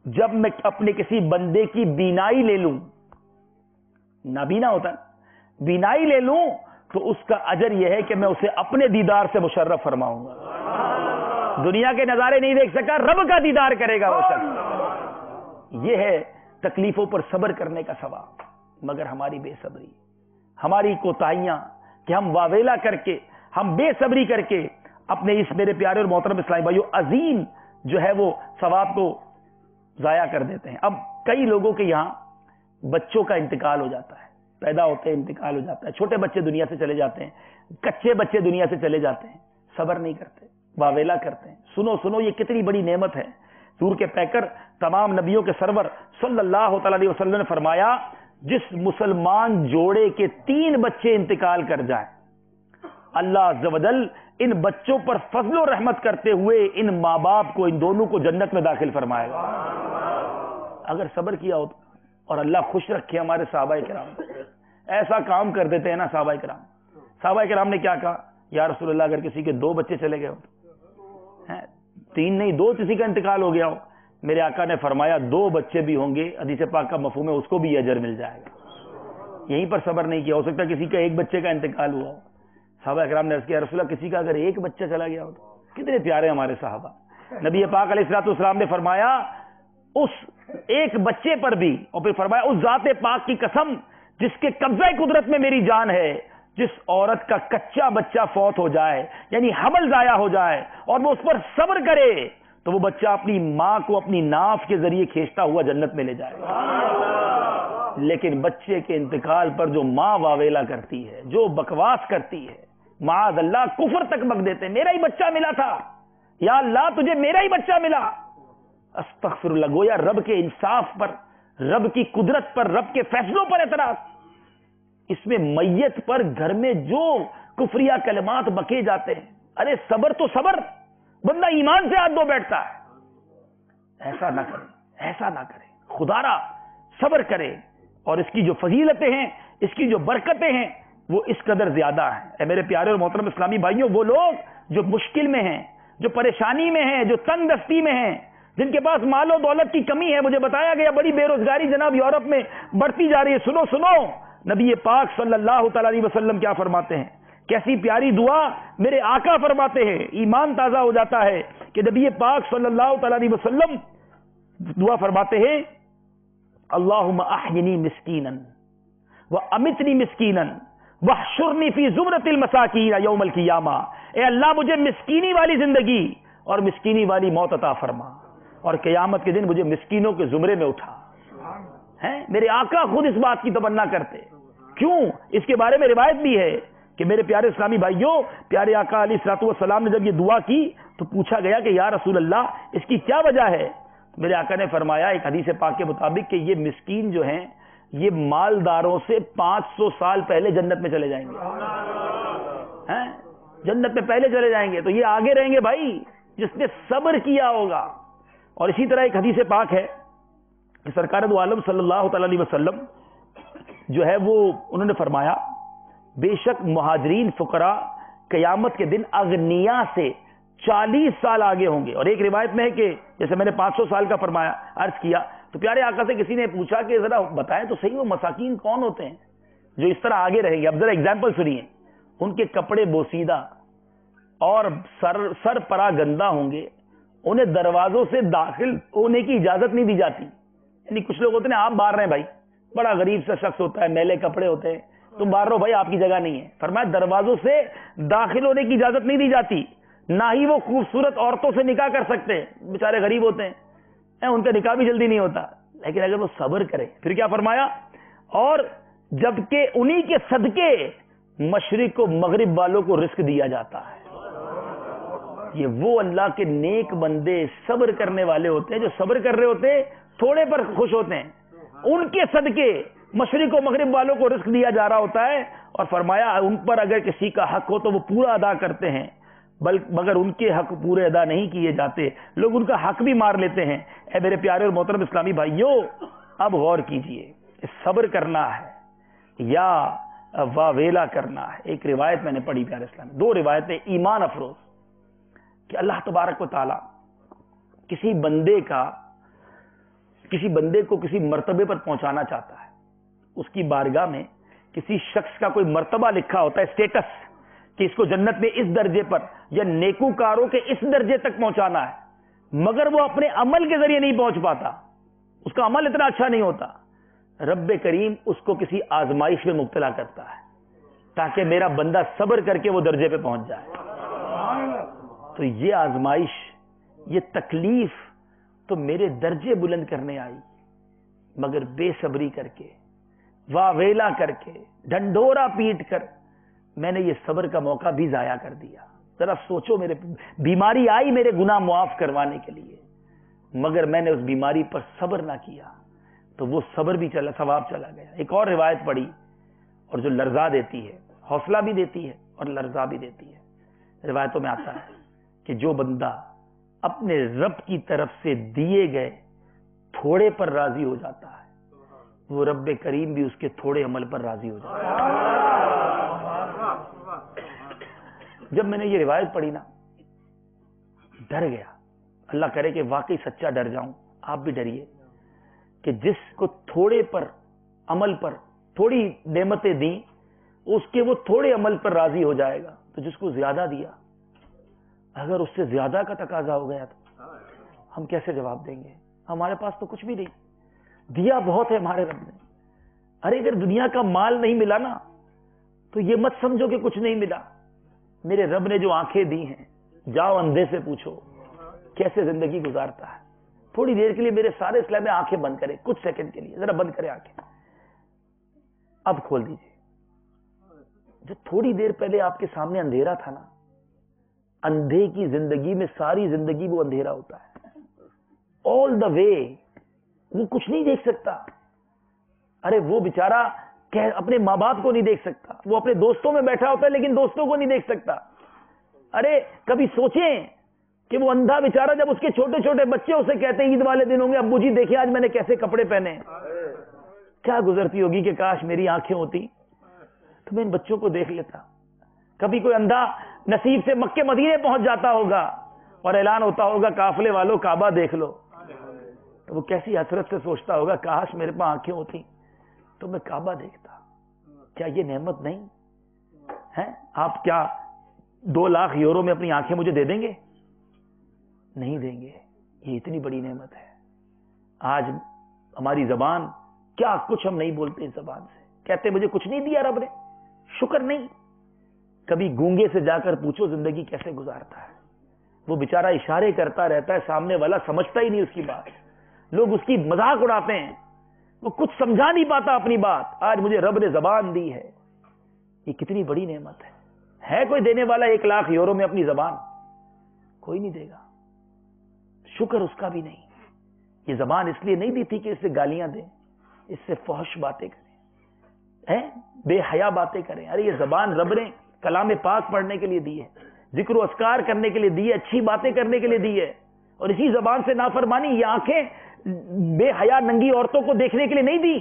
جب میں اپنے کسی بندے کی بینائی لے لوں, نابینا ہوتا ہے, بینائی لے لوں تو اس کا اجر یہ ہے کہ میں اسے اپنے دیدار سے مشرف فرماؤں گا. دنیا کے نظارے نہیں دیکھ سکا, رب کا دیدار کرے گا وہ شخص. یہ ہے تکلیفوں پر صبر کرنے کا ثواب. مگر ہماری بے صبری, ہماری کوتاہیاں کہ ہم واویلا کر کے, ہم بے صبری کر کے اپنے اس میرے پیارے اور محترم اسلامی بھائیو عظیم جو ہے وہ ثواب کو ضائع کر دیتے ہیں. اب کئی لوگوں کے یہاں بچوں کا انتقال ہو جاتا ہے, پیدا ہوتے ہیں انتقال ہو جاتا ہے, چھوٹے بچے دنیا سے چلے جاتے ہیں, کچے بچے دنیا سے چلے جاتے ہیں, صبر نہیں کرتے, واویلا کرتے ہیں. سنو یہ کتنی بڑی نعمت ہے. سور کے پیکر تمام نبیوں کے سرور صلی اللہ تعالی علیہ وسلم نے فرمایا, جس مسلمان جوڑے کے 3 بچے انتقال کر جائیں, اللہ عز و جل ان بچوں پر فضل و رحمت کرتے ہوئے ان ماں باپ کو, ان دونوں کو جنت میں داخل فرمائے گا. اگر صبر کیا ہو تو, اور اللہ خوش رکھے ہمارے صحابہ کرام, ایسا کام کر دیتے ہیں نا صحابہ کرام. صحابہ کرام نے کیا کہا, یا رسول اللہ اگر کسی کے 2 بچے چلے گئے ہو, 3 نہیں 2 کسی کا انتقال ہو گیا ہو, میرے آقا نے فرمایا 2 بچے بھی ہوں گے, حدیث پاک کا مفہوم ہے اس کو بھی اجر مل جائے گا. یہیں پر صبر نہیں کیا, ہو سکتا کسی کا 1 بچے کا انتقال ہوا ہو. صحابہ کرام نے عرض کیا, رسول اللہ کسی کا اگر 1 بچہ چلا گیا ہو تو. کتنے پیارے ہمارے صحابہ. نبی پاک علیہ الصلوۃ والسلام نے فرمایا اس 1 بچے پر بھی, اور پھر فرمایا اس ذات پاک کی قسم جس کے قبضہ قدرت میں میری جان ہے, جس عورت کا کچا بچہ فوت ہو جائے یعنی حمل ضائع ہو جائے اور وہ اس پر صبر کرے تو وہ بچہ اپنی ماں کو اپنی ناف کے ذریعے کھینچتا ہوا جنت میں لے جائے گا. لیکن بچے کے انتقال پر جو ماں واویلا کرتی ہے, جو بکواس کرتی ہے, معاذ اللہ کفر تک بک دیتے ہیں, میرا ہی بچہ ملا تھا, یا اللہ تجھے میرا ہی بچہ ملا. استغفر اللہ. گویا رب کے انصاف پر, رب کی قدرت پر, رب کے فیصلوں پر اعتراض. اس میں میت پر گھر میں جو کفریہ کلمات بکے جاتے ہیں. ارے صبر تو صبر, بندہ ایمان سے ہاتھ دھو بیٹھتا ہے. ایسا نہ کرے, ایسا نہ کرے, خدا را صبر کرے. اور اس کی جو فضیلتیں ہیں, اس کی جو برکتیں ہیں وہ اس قدر زیادہ ہیں. اے میرے پیارے اور محترم اسلامی بھائیوں, وہ لوگ جو مشکل میں ہیں, جو پریشانی میں ہیں, جو تنگ دستی میں ہیں, جن کے پاس مال و دولت کی کمی ہے, مجھے بتایا گیا بڑی بے روزگاری جناب یورپ میں بڑھتی جا رہی ہے. سنو نبی پاک صلی اللہ تعالی علیہ وسلم کیا فرماتے ہیں, کیسی پیاری دعا میرے آقا فرماتے ہیں. ایمان تازہ ہو جاتا ہے کہ نبی پاک صلی اللہ تعالی علیہ وسلم دعا فرماتے ہیں, اللہم احینی مسکینا وامیتنی مسکینا واحشرنی فی زمرۃ المساکین یوم القیامہ. اے اللہ مجھے مسکینی والی زندگی اور مسکینی والی موت عطا فرما, اور قیامت کے دن مجھے مسکینوں کے زمرے میں اٹھا. میرے آقا خود اس بات کی تمنا کرتے. کیوں؟ اس کے بارے میں روایت بھی ہے کہ میرے پیارے اسلامی بھائیوں, پیارے آقا علیہ الصلوۃ والسلام نے جب یہ دعا کی تو پوچھا گیا کہ یا رسول اللہ اس کی کیا وجہ ہے. میرے آقا نے فرمایا ایک حدیث پاک کے مطابق کہ یہ مسکین جو ہیں یہ مالداروں سے 500 سال پہلے جنت میں چلے جائیں گے. جنت میں پہلے چلے جائیں گے, تو یہ آگے رہیں گے بھائی جس نے صبر کیا ہوگا. اور اسی طرح ایک حدیث پاک ہے کہ سرکار دو عالم صلی اللہ تعالی علیہ وسلم جو ہے وہ انہوں نے فرمایا, بے شک مہاجرین فقراء قیامت کے دن اغنیا سے 40 سال آگے ہوں گے. اور ایک روایت میں ہے کہ جیسے میں نے 500 سال کا فرمایا عرض کیا, تو پیارے آقا سے کسی نے پوچھا کہ ذرا بتائیں تو صحیح وہ مساکین کون ہوتے ہیں جو اس طرح آگے رہیں گے. اب ذرا ایگزامپل سنیے. ان کے کپڑے بوسیدہ اور سر پرا گندا ہوں گے, انہیں دروازوں سے داخل ہونے کی اجازت نہیں دی جاتی. یعنی کچھ لوگ ہوتے ہیں آپ باہر رہے بھائی, بڑا غریب سا شخص ہوتا ہے, میلے کپڑے ہوتے ہیں, تم باہر رہو بھائی, آپ کی جگہ نہیں ہے. فرمایا دروازوں سے داخل ہونے کی اجازت نہیں دی جاتی, نہ ہی وہ خوبصورت عورتوں سے نکاح کر سکتے ہیں, بیچارے غریب ہوتے ہیں, ان کا نکاح بھی جلدی نہیں ہوتا. لیکن اگر وہ صبر کرے, پھر کیا فرمایا, اور جبکہ انہی کے صدقے مشرق و مغرب والوں کو رزق دیا جاتا ہے. یہ وہ اللہ کے نیک بندے صبر کرنے والے ہوتے ہیں جو صبر کر رہے ہوتے ہیں, تھوڑے پر خوش ہوتے ہیں. ان کے صدقے مشرق و مغرب والوں کو رزق دیا جا رہا ہوتا ہے. اور فرمایا ان پر اگر کسی کا حق ہو تو وہ پورا ادا کرتے ہیں, مگر ان کے حق پورے ادا نہیں کیے جاتے, لوگ ان کا حق بھی مار لیتے ہیں. اے میرے پیارے اور محترم اسلامی بھائیوں, اب غور کیجئے, صبر کرنا ہے یا واویلا کرنا ہے. ایک روایت میں نے پڑھی پیارے اسلام, 2 روایتیں ایمان افروز, کہ اللہ تبارک و تعالی کسی بندے کو کسی مرتبے پر پہنچانا چاہتا ہے. اس کی بارگاہ میں کسی شخص کا کوئی مرتبہ لکھا ہوتا ہے, سٹیٹس, کہ اس کو جنت میں اس درجے پر یا نیکوکاروں کے اس درجے تک پہنچانا ہے, مگر وہ اپنے عمل کے ذریعے نہیں پہنچ پاتا, اس کا عمل اتنا اچھا نہیں ہوتا. رب کریم اس کو کسی آزمائش میں مبتلا کرتا ہے تاکہ میرا بندہ صبر کر کے وہ درجے پہ پہنچ جائے. تو یہ آزمائش, یہ تکلیف تو میرے درجے بلند کرنے آئی, مگر بے صبری کر کے, واویلا کر کے, ڈھنڈورا پیٹ کر میں نے یہ صبر کا موقع بھی ضائع کر دیا. ذرا سوچو, میرے بیماری آئی میرے گناہ معاف کروانے کے لیے, مگر میں نے اس بیماری پر صبر نہ کیا تو وہ صبر بھی ثواب چلا گیا. ایک اور روایت پڑھی, اور جو لرزا دیتی ہے, حوصلہ بھی دیتی ہے اور لرزا بھی دیتی ہے. روایتوں میں آتا ہے کہ جو بندہ اپنے رب کی طرف سے دیے گئے تھوڑے پر راضی ہو جاتا ہے, وہ رب کریم بھی اس کے تھوڑے عمل پر راضی ہو جاتا ہے. جب میں نے یہ روایت پڑھی نا, ڈر گیا. اللہ کرے کہ واقعی سچا ڈر جاؤں, آپ بھی ڈریے, کہ جس کو تھوڑے پر عمل پر تھوڑی نعمتیں دیں, اس کے وہ تھوڑے عمل پر راضی ہو جائے گا, تو جس کو زیادہ دیا اگر اس سے زیادہ کا تقاضا ہو گیا تو ہم کیسے جواب دیں گے؟ ہمارے پاس تو کچھ بھی نہیں, دیا بہت ہے ہمارے رب نے. ارے اگر دنیا کا مال نہیں ملا نا تو یہ مت سمجھو کہ کچھ نہیں ملا. میرے رب نے جو آنکھیں دی ہیں, جاؤ اندھے سے پوچھو کیسے زندگی گزارتا ہے. تھوڑی دیر کے لیے میرے سارے اسلام میں آنکھیں بند کرے, کچھ سیکنڈ کے لیے ذرا بند کرے آنکھیں, اب کھول دیجیے. جو تھوڑی دیر پہلے آپ کے سامنے اندھیرا تھا نا, اندھے کی زندگی میں ساری زندگی وہ اندھیرا ہوتا ہے, آل دا وے وہ کچھ نہیں دیکھ سکتا. ارے وہ بیچارہ اپنے ماں باپ کو نہیں دیکھ سکتا, وہ اپنے دوستوں میں بیٹھا ہوتا ہے لیکن دوستوں کو نہیں دیکھ سکتا. ارے کبھی سوچیں کہ وہ اندھا بیچارہ جب اس کے چھوٹے چھوٹے بچے اسے کہتے ہیں عید والے دن ہوں گے, ابو جی دیکھیں آج میں نے کیسے کپڑے پہنے ہیں, کیا گزرتی ہوگی کہ کاش میری آنکھیں ہوتی تو میں ان بچوں کو دیکھ لیتا. کبھی کوئی اندھا نصیب سے مکے مدینے پہنچ جاتا ہوگا اور اعلان ہوتا ہوگا قافلے والوں کعبہ دیکھ لو, تو وہ کیسی حسرت سے سوچتا ہوگا کاش میرے پاس آنکھیں ہوتی تو میں کعبہ دیکھتا. کیا یہ نعمت نہیں ہے؟ آپ کیا 2 لاکھ یورو میں اپنی آنکھیں مجھے دے دیں گے؟ نہیں دیں گے. یہ اتنی بڑی نعمت ہے. آج ہماری زبان, کیا کچھ ہم نہیں بولتے اس زبان سے, کہتے مجھے کچھ نہیں دیا رب نے, شکر نہیں. کبھی گونگے سے جا کر پوچھو زندگی کیسے گزارتا ہے. وہ بیچارہ اشارے کرتا رہتا ہے, سامنے والا سمجھتا ہی نہیں اس کی بات, لوگ اس کی مذاق اڑاتے ہیں, وہ کچھ سمجھا نہیں پاتا اپنی بات. آج مجھے رب نے زبان دی ہے, یہ کتنی بڑی نعمت ہے. ہے کوئی دینے والا 1 لاکھ یورو میں اپنی زبان؟ کوئی نہیں دے گا. شکر اس کا بھی نہیں. یہ زبان اس لیے نہیں دی تھی کہ اس سے گالیاں دیں, اس سے فحش باتیں کریں, بے حیا باتیں کریں. ارے یہ زبان رب نے کلام پاک پڑھنے کے لیے دی ہے, ذکر و اذکار کرنے کے لیے دی ہے, اچھی باتیں کرنے کے لیے دی ہے. اور اسی زبان سے نافرمانی, یہ آنکھیں بے حیا ننگی عورتوں کو دیکھنے کے لیے نہیں دی,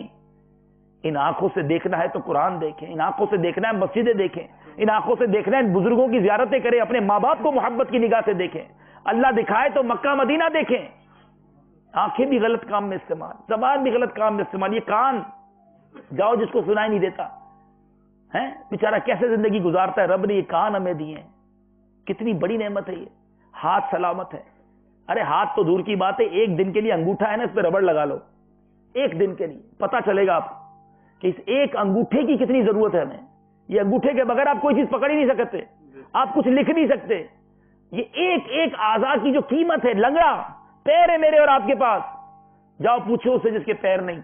ان آنکھوں سے دیکھنا ہے تو قرآن دیکھیں، ان آنکھوں سے دیکھنا ہے مسجدیں دیکھیں، ان آنکھوں سے دیکھنا ہے بزرگوں کی زیارتیں کریں، اپنے ماں باپ کو محبت کی نگاہ سے دیکھیں، اللہ دکھائے تو مکہ مدینہ دیکھیں۔ آنکھیں بھی غلط کام میں استعمال، زبان بھی غلط کام میں استعمال، یہ کان جاؤ جس کو سنائی نہیں دیتا ہے بیچارہ کیسے زندگی گزارتا ہے۔ رب نے یہ کان ہمیں دیے ہیں، کتنی بڑی نعمت ہے یہ۔ ہاتھ سلامت ہے، ارے ہاتھ تو دور کی بات ہے، ایک دن کے لیے انگوٹھا ہے نا، اس پہ ربڑ لگا لو، ایک دن کے لیے پتا چلے گا آپ کو کہ اس ایک انگوٹھے کی کتنی ضرورت ہے ہمیں۔ یہ انگوٹھے کے بغیر آپ کوئی چیز پکڑ ہی نہیں سکتے، آپ کچھ لکھ نہیں سکتے۔ یہ ایک ایک اعضاء کی جو قیمت ہے، لنگڑا پیر ہے میرے اور آپ کے پاس، جاؤ پوچھو اس سے جس کے پیر نہیں،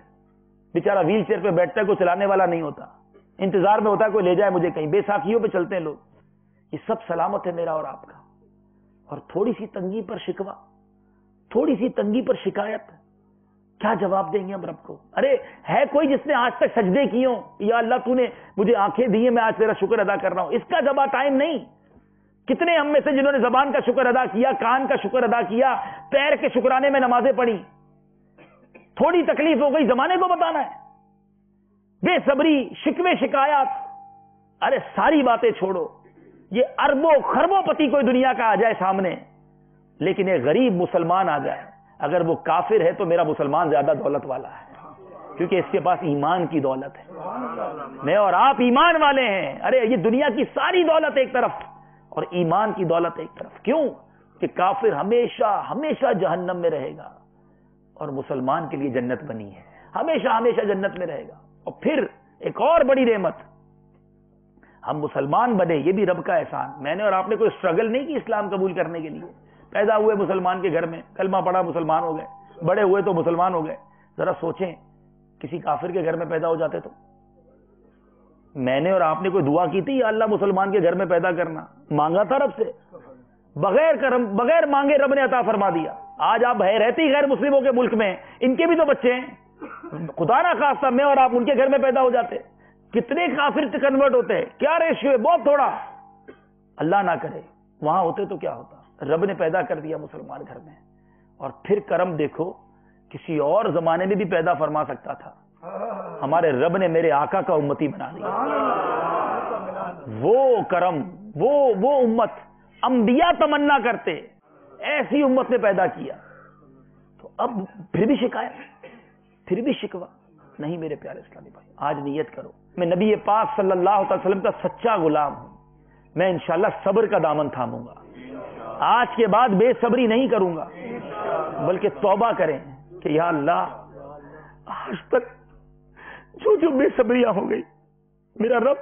بیچارہ ویل چیئر پہ بیٹھتا ہے، کوئی چلانے والا نہیں ہوتا، انتظار میں ہوتا ہے کوئی لے جائے مجھے کہیں، بے ساکھیوں پہ چلتے ہیں لوگ۔ یہ سب سلامت ہے میرا اور آپ کا، اور تھوڑی سی تنگی پر شکوہ، تھوڑی سی تنگی پر شکایت، کیا جواب دیں گے ہم رب کو؟ ارے ہے کوئی جس نے آج تک سجدے کیے ہوں، یا اللہ تو نے مجھے آنکھیں دی ہیں میں آج تیرا شکر ادا کر رہا ہوں، اس کا جواب ٹائم نہیں۔ کتنے ہم میں سے جنہوں نے زبان کا شکر ادا کیا، کان کا شکر ادا کیا، پیر کے شکرانے میں نمازیں پڑھی، تھوڑی تکلیف ہو گئی زمانے کو بتانا ہے، بے صبری، شکوے شکایات، ارے ساری باتیں چھوڑو، یہ اربوں خربوں پتی کوئی دنیا کا آ جائے سامنے، لیکن ایک غریب مسلمان آ جائے، اگر وہ کافر ہے تو میرا مسلمان زیادہ دولت والا ہے، کیونکہ اس کے پاس ایمان کی دولت ہے۔ میں اور آپ ایمان والے ہیں، ارے یہ دنیا کی ساری دولت ایک طرف اور ایمان کی دولت ایک طرف۔ کیوں کہ کافر ہمیشہ ہمیشہ جہنم میں رہے گا اور مسلمان کے لیے جنت بنی ہے، ہمیشہ ہمیشہ جنت میں رہے گا۔ اور پھر ایک اور بڑی نعمت، ہم مسلمان بنے، یہ بھی رب کا احسان۔ میں نے اور آپ نے کوئی اسٹرگل نہیں کی اسلام قبول کرنے کے لیے، پیدا ہوئے مسلمان کے گھر میں، کلمہ پڑھا مسلمان ہو گئے، بڑے ہوئے تو مسلمان ہو گئے۔ ذرا سوچیں کسی کافر کے گھر میں پیدا ہو جاتے تو؟ میں نے اور آپ نے کوئی دعا کی تھی یا اللہ مسلمان کے گھر میں پیدا کرنا؟ مانگا تھا رب سے، بغیر مانگے رب نے عطا فرما دیا۔ آج آپ رہتے ہی غیر مسلموں کے ملک میں، ان کے بھی تو بچے ہیں، خدا نہ خواستہ میں اور آپ ان کے گھر میں پیدا ہو جاتے، کتنے کافر کنورٹ ہوتے ہیں، کیا ریشیو ہے؟ بہت تھوڑا۔ اللہ نہ کرے وہاں ہوتے تو کیا ہوتا؟ رب نے پیدا کر دیا مسلمان گھر میں، اور پھر کرم دیکھو، کسی اور زمانے میں بھی پیدا فرما سکتا تھا، ہمارے رب نے میرے آقا کا امتی بنا دیا۔ وہ کرم، وہ امت انبیاء تمنا کرتے، ایسی امت میں پیدا کیا، تو اب پھر بھی شکایت، پھر بھی شکوہ نہیں۔ میرے پیارے اسلامی بھائی، آج نیت کرو، میں نبی پاک صلی اللہ علیہ وسلم کا سچا غلام ہوں، میں انشاءاللہ صبر کا دامن تھاموں گا، آج کے بعد بے صبری نہیں کروں گا، بلکہ توبہ کریں کہ یا اللہ آج تک جو بے صبریاں ہو گئی، میرا رب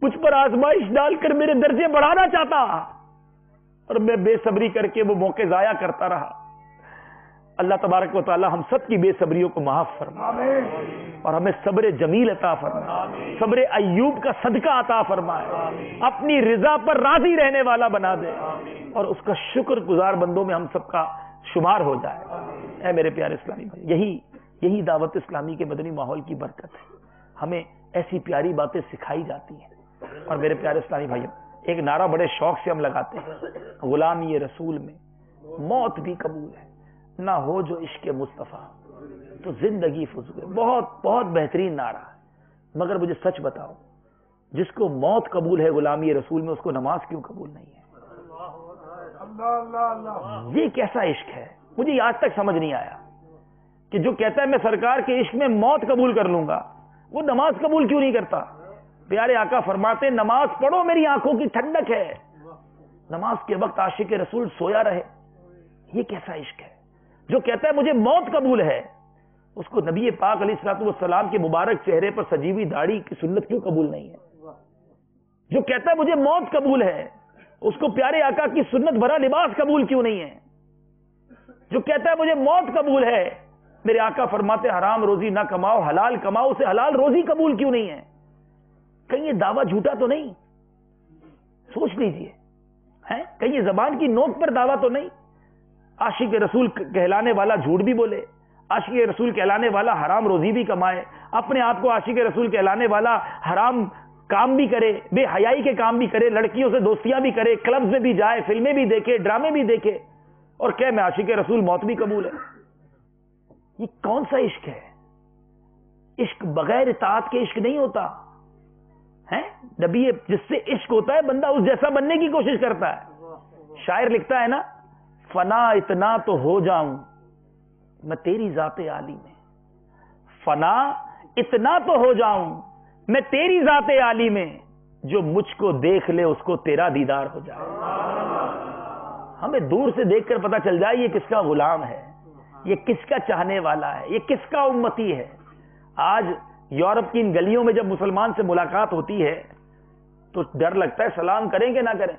مجھ پر آزمائش ڈال کر میرے درجے بڑھانا چاہتا اور میں بے صبری کر کے وہ موقع ضائع کرتا رہا۔ اللہ تبارک و تعالی ہم سب کی بے صبریوں کو معاف فرما اور ہمیں صبر جمیل عطا فرما، صبر ایوب کا صدقہ عطا فرمائے، اپنی رضا پر راضی رہنے والا بنا دے اور اس کا شکر گزار بندوں میں ہم سب کا شمار ہو جائے۔ اے میرے پیارے اسلامی بھائی، یہی دعوت اسلامی کے مدنی ماحول کی برکت ہے، ہمیں ایسی پیاری باتیں سکھائی جاتی ہیں۔ اور میرے پیارے اسلامی بھائی، ایک نعرہ بڑے شوق سے ہم لگاتے ہیں، غلامی رسول میں موت بھی قبول ہے، نہ ہو جو عشق مصطفیٰ تو زندگی فضول ہے۔ بہت بہت بہترین نعرہ ہے، مگر مجھے سچ بتاؤ، جس کو موت قبول ہے غلامی رسول میں، اس کو نماز کیوں قبول نہیں ہے؟ یہ کیسا عشق ہے؟ مجھے آج تک سمجھ نہیں آیا کہ جو کہتا ہے میں سرکار کے عشق میں موت قبول کر لوں گا، وہ نماز قبول کیوں نہیں کرتا؟ پیارے آقا فرماتے نماز پڑھو میری آنکھوں کی ٹھنڈک ہے، نماز کے وقت عاشق رسول سویا رہے۔ یہ کیسا عشق ہے؟ جو کہتا ہے مجھے موت قبول ہے، اس کو نبی پاک علیہ الصلوۃ والسلام کے مبارک چہرے پر سجی ہوئی داڑھی کی سنت کیوں قبول نہیں ہے؟ جو کہتا ہے مجھے موت قبول ہے، اس کو پیارے آقا کی سنت بھرا لباس قبول کیوں نہیں ہے؟ جو کہتا ہے مجھے موت قبول ہے، میرے آقا فرماتے حرام روزی نہ کماؤ، حلال کماؤ، اسے حلال روزی قبول کیوں نہیں ہے؟ کہیں یہ دعویٰ جھوٹا تو نہیں؟ سوچ لیجئے، کہیں یہ زبان کی نوک پر دعویٰ تو نہیں؟ عاشق رسول کہلانے والا جھوٹ بھی بولے، عاشق رسول کہلانے والا حرام روزی بھی کمائے، اپنے آپ کو عاشق رسول کہلانے والا حرام کام بھی کرے، بے حیائی کے کام بھی کرے، لڑکیوں سے دوستیاں بھی کرے، کلبز میں بھی جائے، فلمیں بھی دیکھے، ڈرامے بھی دیکھے، اور کہ میں عاشق رسول موت بھی قبول ہے۔ یہ کون سا عشق ہے؟ عشق بغیر اطاعت کے عشق نہیں ہوتا ہے. نبی جس سے عشق ہوتا ہے بندہ اس جیسا بننے کی کوشش کرتا ہے. شاعر لکھتا ہے نا فنا اتنا تو ہو جاؤں میں تیری ذات عالی میں. فنا اتنا تو ہو جاؤں میں تیری ذات عالی میں, جو مجھ کو دیکھ لے اس کو تیرا دیدار ہو جائے. ہمیں دور سے دیکھ کر پتا چل جائے یہ کس کا غلام ہے, یہ کس کا چاہنے والا ہے, یہ کس کا امتی ہے. آج یورپ کی ان گلیوں میں جب مسلمان سے ملاقات ہوتی ہے تو ڈر لگتا ہے سلام کریں کہ نہ کریں,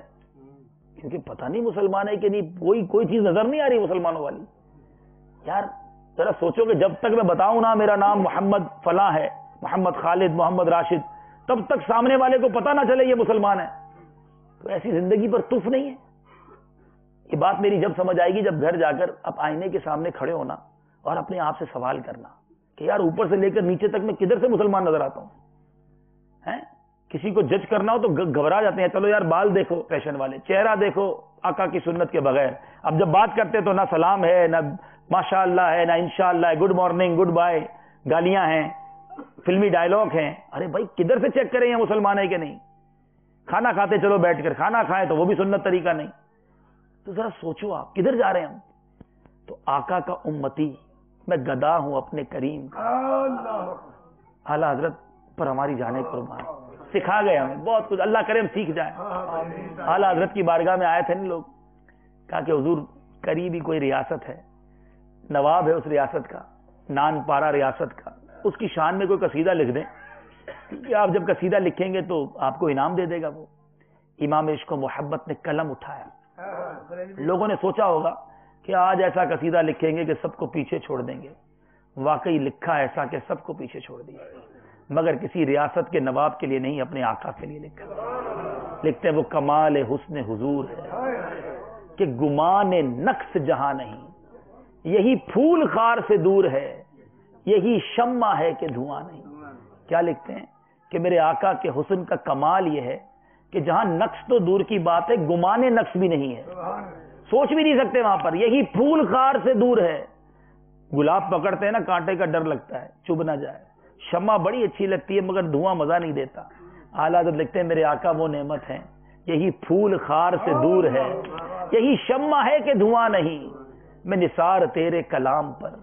کیونکہ پتہ نہیں مسلمان ہے کہ نہیں, کوئی چیز نظر نہیں آ رہی مسلمانوں والی. یار ذرا سوچو کہ جب تک میں بتاؤں نا میرا نام محمد فلاں ہے, محمد خالد, محمد راشد, تب تک سامنے والے کو پتہ نہ چلے یہ مسلمان ہے, تو ایسی زندگی پر تف نہیں ہے. یہ بات میری جب سمجھ آئے گی جب گھر جا کر اب آئینے کے سامنے کھڑے ہونا اور اپنے آپ سے سوال کرنا کہ یار اوپر سے لے کر نیچے تک میں کدھر سے مسلمان نظر آتا ہوں. کسی کو جج کرنا ہو تو گھبرا جاتے ہیں, چلو یار بال دیکھو فیشن والے, چہرہ دیکھو آقا کی سنت کے بغیر. اب جب بات کرتے تو نہ سلام ہے, نہ ماشاء اللہ ہے, نہ انشاءاللہ ہے, گڈ مارننگ گڈ بائے, گالیاں ہیں, فلمی ڈائلگ ہیں. ارے بھائی کدھر سے چیک کریں یہ مسلمان ہے کہ نہیں. کھانا کھاتے چلو بیٹھ کر کھانا کھائیں تو وہ بھی سنت طریقہ نہیں. تو ذرا سوچو آپ کدھر جا رہے ہیں ہم. تو آقا کا امتی میں گدا ہوں اپنے کریم کا. اعلیٰ حضرت پر ہماری جانے قربان, سکھا گئے ہمیں بہت کچھ, اللہ کرے ہم سیکھ جائیں. اعلیٰ حضرت کی بارگاہ میں آئے تھے نا لوگ, کہا کہ حضور قریبی کوئی ریاست ہے, نواب ہے اس ریاست کا, نان پارا ریاست کا, اس کی شان میں کوئی قصیدہ لکھ دیں, کیونکہ آپ جب قصیدہ لکھیں گے تو آپ کو انعام دے دے گا وہ. امام عشق و محبت نے قلم اٹھایا. لوگوں نے سوچا ہوگا کہ آج ایسا قصیدہ لکھیں گے کہ سب کو پیچھے چھوڑ دیں گے. واقعی لکھا ایسا کہ سب کو پیچھے چھوڑ دیا, مگر کسی ریاست کے نواب کے لیے نہیں, اپنے آقا کے لیے لکھا. لکھتے ہیں وہ کمال حسن حضور ہے کہ گمان نقص جہاں نہیں, یہی پھول خار سے دور ہے, یہی شمع ہے کہ دھواں نہیں. کیا لکھتے ہیں کہ میرے آقا کے حسن کا کمال یہ ہے کہ جہاں نقص تو دور کی بات ہے, گمان نقص بھی نہیں ہے, سوچ بھی نہیں سکتے وہاں پر. یہی پھول خار سے دور ہے. گلاب پکڑتے ہیں نا کانٹے کا ڈر لگتا ہے چبھ نہ جائے, شمع بڑی اچھی لگتی ہے مگر دھواں مزہ نہیں دیتا. اعلیٰ حضرت لکھتے ہیں میرے آقا وہ نعمت ہے, یہی پھول خار سے دور ہے, یہی شمع ہے کہ دھواں نہیں. میں نثار تیرے کلام پر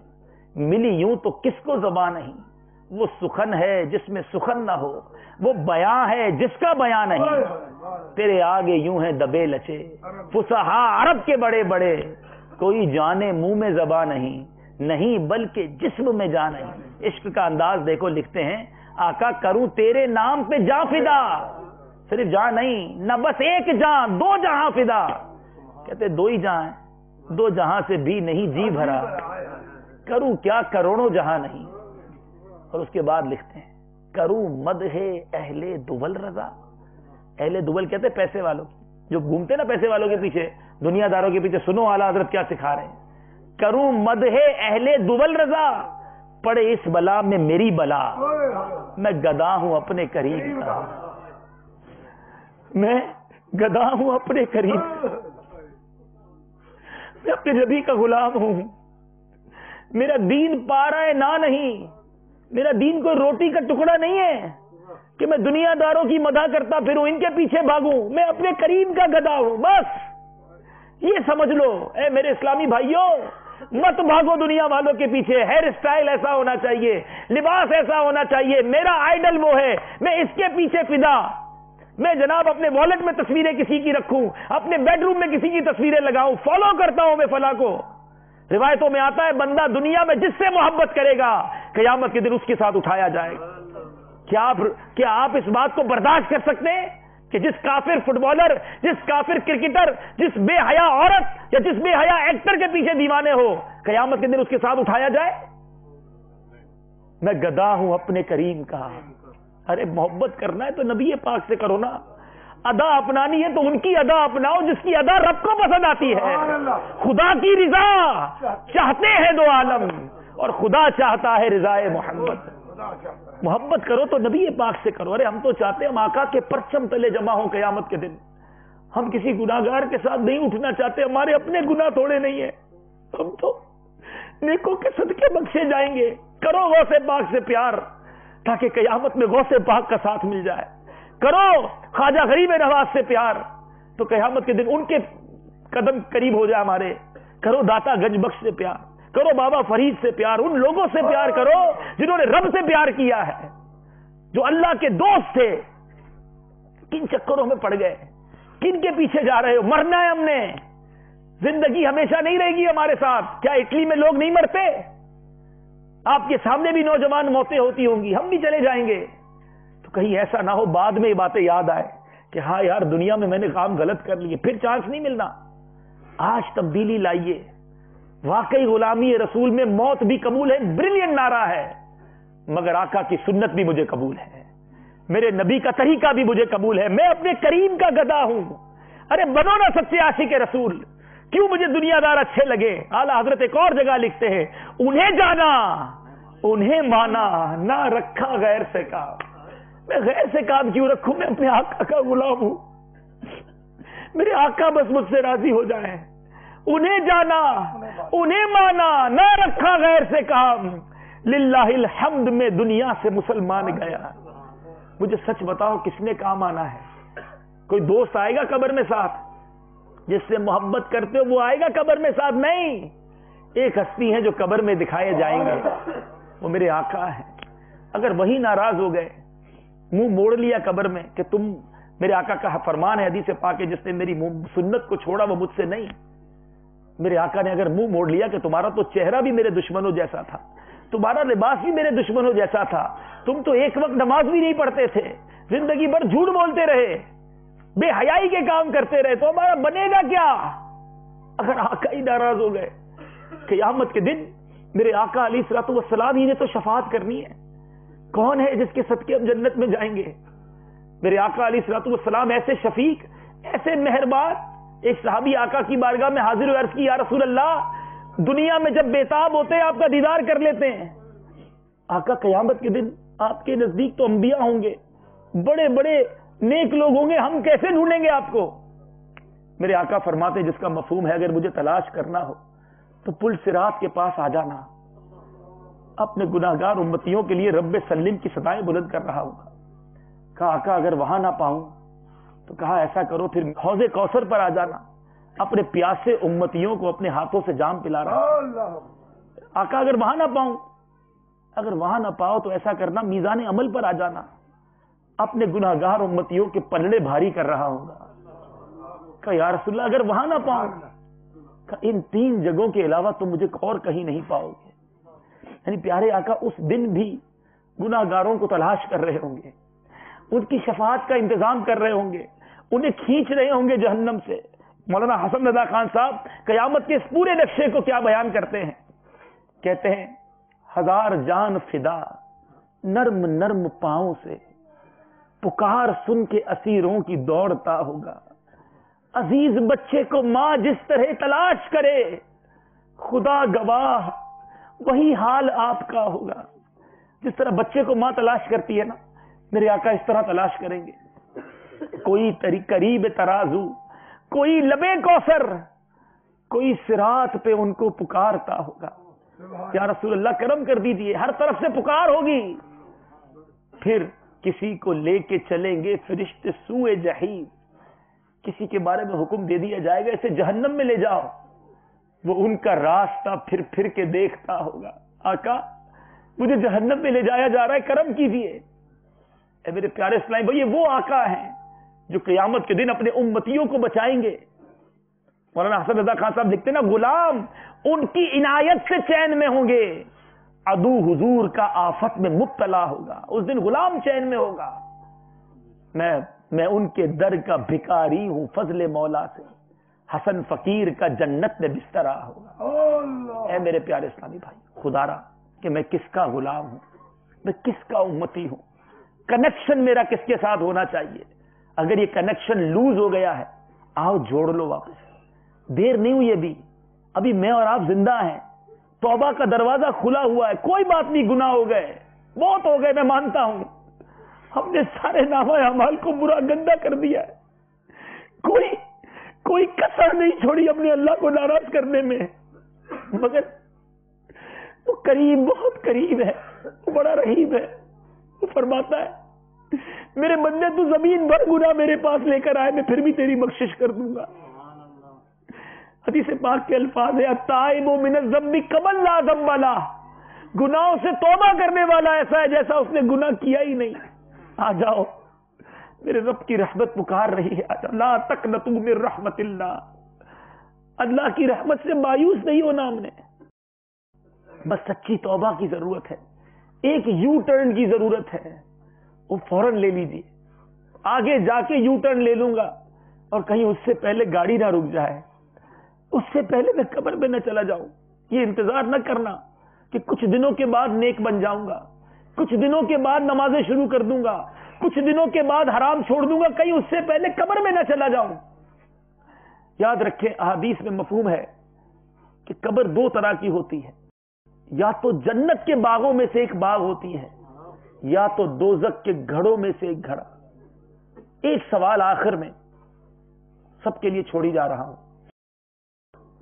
ملی یوں تو کس کو زبان نہیں. وہ سخن ہے جس میں سخن نہ ہو, وہ بیاں ہے جس کا بیاں نہیں. تیرے آگے یوں ہے دبے لچے فصحا عرب کے بڑے بڑے, کوئی جانے منہ میں زبان نہیں, نہیں بلکہ جسم میں جان نہیں. عشق کا انداز دیکھو, لکھتے ہیں آقا کروں تیرے نام پہ جاں فدا, صرف جاں نہیں, نہ بس ایک جاں دو جہاں فدا. کہتے دو ہی جہاں ہیں, دو جہاں سے بھی نہیں جی بھرا, کروں کیا کروڑوں جہاں نہیں. اور اس کے بعد لکھتے ہیں کروں مدح اہل دول رضا. اہل دول کہتے ہیں پیسے والوں, جو گھومتے نا پیسے والوں کے پیچھے, دنیا داروں کے پیچھے. سنو اعلیٰ حضرت کیا سکھا رہے ہیں. کروں مدح اہل دول رضا, پڑے اس بلا میں میری بلا, میں گدا ہوں اپنے کریم کا, میں گدا ہوں اپنے کریم, میں اپنے نبی کا غلام ہوں. میرا دین پارا ہے نہ نہیں, میرا دین کوئی روٹی کا ٹکڑا نہیں ہے کہ میں دنیا داروں کی مدح کرتا پھروں, ان کے پیچھے بھاگوں. میں اپنے کریم کا گدا ہوں, بس یہ سمجھ لو. اے میرے اسلامی بھائیوں, مت بھاگو دنیا والوں کے پیچھے. ہیئر اسٹائل ایسا ہونا چاہیے, لباس ایسا ہونا چاہیے, میرا آئیڈل وہ ہے, میں اس کے پیچھے فدا. میں جناب اپنے والٹ میں تصویریں کسی کی رکھوں, اپنے بیڈ روم میں کسی کی تصویریں لگاؤں, فالو کرتا ہوں میں فلاں کو. روایتوں میں آتا ہے بندہ دنیا میں جس سے محبت کرے گا قیامت کے دن اس کے ساتھ اٹھایا جائے گا. کیا آپ اس بات کو برداشت کر سکتے ہیں کہ جس کافر فٹ بالر, جس کافر کرکٹر, جس بے حیا عورت یا جس بے حیا ایکٹر کے پیچھے دیوانے ہو, قیامت کے دن اس کے ساتھ اٹھایا جائے؟ میں گدا ہوں اپنے کریم کا. ارے محبت کرنا ہے تو نبی پاک سے کرو نا. ادا اپنانی ہے تو ان کی ادا اپناؤ جس کی ادا رب کو پسند آتی ہے. خدا کی رضا چاہتے ہیں دو عالم, اور خدا چاہتا ہے رضا محمد. محبت کرو تو نبی پاک سے کرو. ارے ہم تو چاہتے ہیں ہم آقا کے پرچم تلے جمع ہوں قیامت کے دن. ہم کسی گناہگار کے ساتھ نہیں اٹھنا چاہتے, ہمارے اپنے گناہ تھوڑے نہیں ہیں, ہم تو نیکوں کے صدقے بخشے جائیں گے. کرو غوث پاک سے پیار, تاکہ قیامت میں غوث پاک کا ساتھ مل جائے. کرو خواجہ غریب نواز سے پیار تو قیامت کے دن ان کے قدم قریب ہو جائے ہمارے. کرو داتا گنج بخش سے پیار, کرو بابا فرید سے پیار, ان لوگوں سے پیار کرو جنہوں نے رب سے پیار کیا ہے, جو اللہ کے دوست تھے. کن چکروں میں پڑ گئے, کن کے پیچھے جا رہے ہو؟ مرنا ہے ہم نے, زندگی ہمیشہ نہیں رہے گی ہمارے ساتھ. کیا اٹلی میں لوگ نہیں مرتے؟ آپ کے سامنے بھی نوجوان موتیں ہوتی ہوں گی, ہم بھی چلے جائیں گے. تو کہیں ایسا نہ ہو بعد میں یہ باتیں یاد آئے کہ ہاں یار دنیا میں نے کام غلط کر لیے, پھر چانس نہیں ملنا. آج تبدیلی لائیے. واقعی غلامی رسول میں موت بھی قبول ہے, بریلینٹ نعرہ ہے, مگر آقا کی سنت بھی مجھے قبول ہے, میرے نبی کا طریقہ بھی مجھے قبول ہے. میں اپنے کریم کا گدا ہوں. ارے بنو نا سچے عاشق رسول. کیوں مجھے دنیا دار اچھے لگے؟ اعلیٰ حضرت ایک اور جگہ لکھتے ہیں, انہیں جانا انہیں مانا نہ رکھا غیر سے کام. میں غیر سے کام کیوں رکھوں؟ میں اپنے آقا کا غلام ہوں. میرے آقا بس مجھ سے راضی ہو جائیں. انہیں جانا انہیں مانا نہ رکھا غیر سے کام. للہ الحمد میں دنیا سے مسلمان گیا. مجھے سچ بتاؤ کس نے کام آنا ہے؟ کوئی دوست آئے گا قبر میں ساتھ؟ جس سے محبت کرتے ہو وہ آئے گا قبر میں ساتھ؟ نہیں. ایک ہستی ہے جو قبر میں دکھائے جائیں گے, وہ میرے آقا ہیں. اگر وہی ناراض ہو گئے, منہ موڑ لیا قبر میں کہ تم, میرے آقا کا فرمان ہے حدیث پاک ہے, جس نے میری سنت کو چھوڑا وہ مجھ سے نہیں. میرے آقا نے اگر منہ موڑ لیا کہ تمہارا تو چہرہ بھی میرے دشمنوں جیسا تھا, تمہارا لباس بھی میرے دشمنوں جیسا تھا, تم تو ایک وقت نماز بھی نہیں پڑھتے تھے, زندگی بھر جھوٹ بولتے رہے, بے حیائی کے کام کرتے رہے, تو ہمارا بنے گا کیا؟ اگر آقا ہی ناراض ہو گئے, قیامت کے دن میرے آقا علیہ الصلوۃ والسلام ہی نے تو شفاعت کرنی ہے. کون ہے جس کے صدقے ہم جنت میں جائیں گے؟ میرے آقا علیہ الصلوۃ والسلام ایسے شفیق, ایسے مہربان. ایک صحابی آقا کی بارگاہ میں حاضر و عرض کی, یا رسول اللہ, دنیا میں جب بےتاب ہوتے ہیں آپ کا دیدار کر لیتے ہیں. آقا قیامت کے دن آپ کے نزدیک تو انبیاء ہوں گے, بڑے بڑے نیک لوگ ہوں گے, ہم کیسے ڈھونڈیں گے آپ کو؟ میرے آقا فرماتے جس کا مفہوم ہے اگر مجھے تلاش کرنا ہو تو پل صراط کے پاس آ جانا. اپنے گناہگار امتیوں کے لیے رب سلم کی صدائیں بلند کر رہا ہوگا. کہا آقا اگر وہاں نہ پاؤں تو کہا ایسا کرو پھر حوض کوثر پر آ جانا, اپنے پیاسے امتیوں کو اپنے ہاتھوں سے جام پلا رہا. آقا اگر وہاں نہ پاؤں, اگر وہاں نہ پاؤ تو ایسا کرنا میزان عمل پر آ جانا, اپنے گناہگار امتیوں کے پلڑے بھاری کر رہا ہوگا. کہا یا رسول اللہ اگر وہاں نہ پاؤں, کہا ان 3 جگہوں کے علاوہ تم مجھے اور کہیں نہیں پاؤ گے. یعنی پیارے آقا اس دن بھی گناہگاروں کو تلاش کر رہے ہوں گے, ان کی شفاعت کا انتظام کر رہے ہوں گے, انہیں کھینچ رہے ہوں گے جہنم سے. مولانا حسن رضا خان صاحب قیامت کے اس پورے نقشے کو کیا بیان کرتے ہیں؟ کہتے ہیں 1000 جان فدا نرم نرم پاؤں سے, پکار سن کے اسیروں کی دوڑتا ہوگا. عزیز بچے کو ماں جس طرح تلاش کرے, خدا گواہ وہی حال آپ کا ہوگا. جس طرح بچے کو ماں تلاش کرتی ہے نا, میرے آقا اس طرح تلاش کریں گے. کوئی قریب ترازو, کوئی لبے کوثر, کوئی صراط پہ ان کو پکارتا ہوگا. یا رسول اللہ کرم کر دیجئے, ہر طرف سے پکار ہوگی. پھر کسی کو لے کے چلیں گے فرشتے سوئے جہیم, کسی کے بارے میں حکم دے دیا جائے گا اسے جہنم میں لے جاؤ. وہ ان کا راستہ پھر پھر کے دیکھتا ہوگا, آقا مجھے جہنم میں لے جایا جا رہا ہے, کرم کیجئے. اے میرے پیارے اسلامی بھائی, وہ آقا ہیں جو قیامت کے دن اپنے امتیوں کو بچائیں گے. مولانا حسن رضا خان صاحب لکھتے ہیں نا, غلام ان کی عنایت سے چین میں ہوں گے, عدو حضور کا آفت میں مبتلا ہوگا. اس دن غلام چین میں ہوگا. میں ان کے در کا بھکاری ہوں فضل مولا سے, حسن فقیر کا جنت میں بسترا ہوگا. اے میرے پیارے اسلامی بھائی, خدا را کہ میں کس کا غلام ہوں, میں کس کا امتی ہوں, کنیکشن میرا کس کے ساتھ ہونا چاہیے. اگر یہ کنیکشن لوز ہو گیا ہے, آؤ جوڑ لو واپس. دیر نہیں ہوئی ابھی, ابھی میں اور آپ زندہ ہیں, توبہ کا دروازہ کھلا ہوا ہے. کوئی بات نہیں, گناہ ہو گئے, بہت ہو گئے, میں مانتا ہوں. ہم نے سارے نامہ اعمال کو برا گندا کر دیا ہے, کوئی کسر نہیں چھوڑی اپنے اللہ کو ناراض کرنے میں. مگر وہ قریب, بہت قریب ہے, وہ بڑا رحیم ہے. وہ فرماتا ہے میرے بندے تو زمین بھر گناہ میرے پاس لے کر آئے، میں پھر بھی تیری بخشش کر دوں گا۔ حدیث پاک کے الفاظ ہے التائب من الذنب کمن لا ذنب لہ، گناہوں سے توبہ کرنے والا ایسا ہے جیسا اس نے گناہ کیا ہی نہیں۔ آ جاؤ، میرے رب کی رحمت پکار رہی ہے، لا تقنطوا من رحمت اللہ، اللہ کی رحمت سے مایوس نہیں ہونا ہم نے، بس سچی توبہ کی ضرورت ہے، ایک یو ٹرن کی ضرورت ہے، وہ فوراً لے لیجیے۔ آگے جا کے یو ٹرن لے لوں گا اور کہیں اس سے پہلے گاڑی نہ رک جائے، اس سے پہلے میں قبر میں نہ چلا جاؤں۔ یہ انتظار نہ کرنا کہ کچھ دنوں کے بعد نیک بن جاؤں گا، کچھ دنوں کے بعد نمازیں شروع کر دوں گا، کچھ دنوں کے بعد حرام چھوڑ دوں گا، کہیں اس سے پہلے قبر میں نہ چلا جاؤں۔ یاد رکھیں احادیث میں مفہوم ہے کہ قبر دو طرح کی ہوتی ہے، یا تو جنت کے باغوں میں سے ایک باغ ہوتی ہے، یا تو دوزخ کے گھڑوں میں سے ایک گھڑا۔ ایک سوال آخر میں سب کے لیے چھوڑی جا رہا ہوں،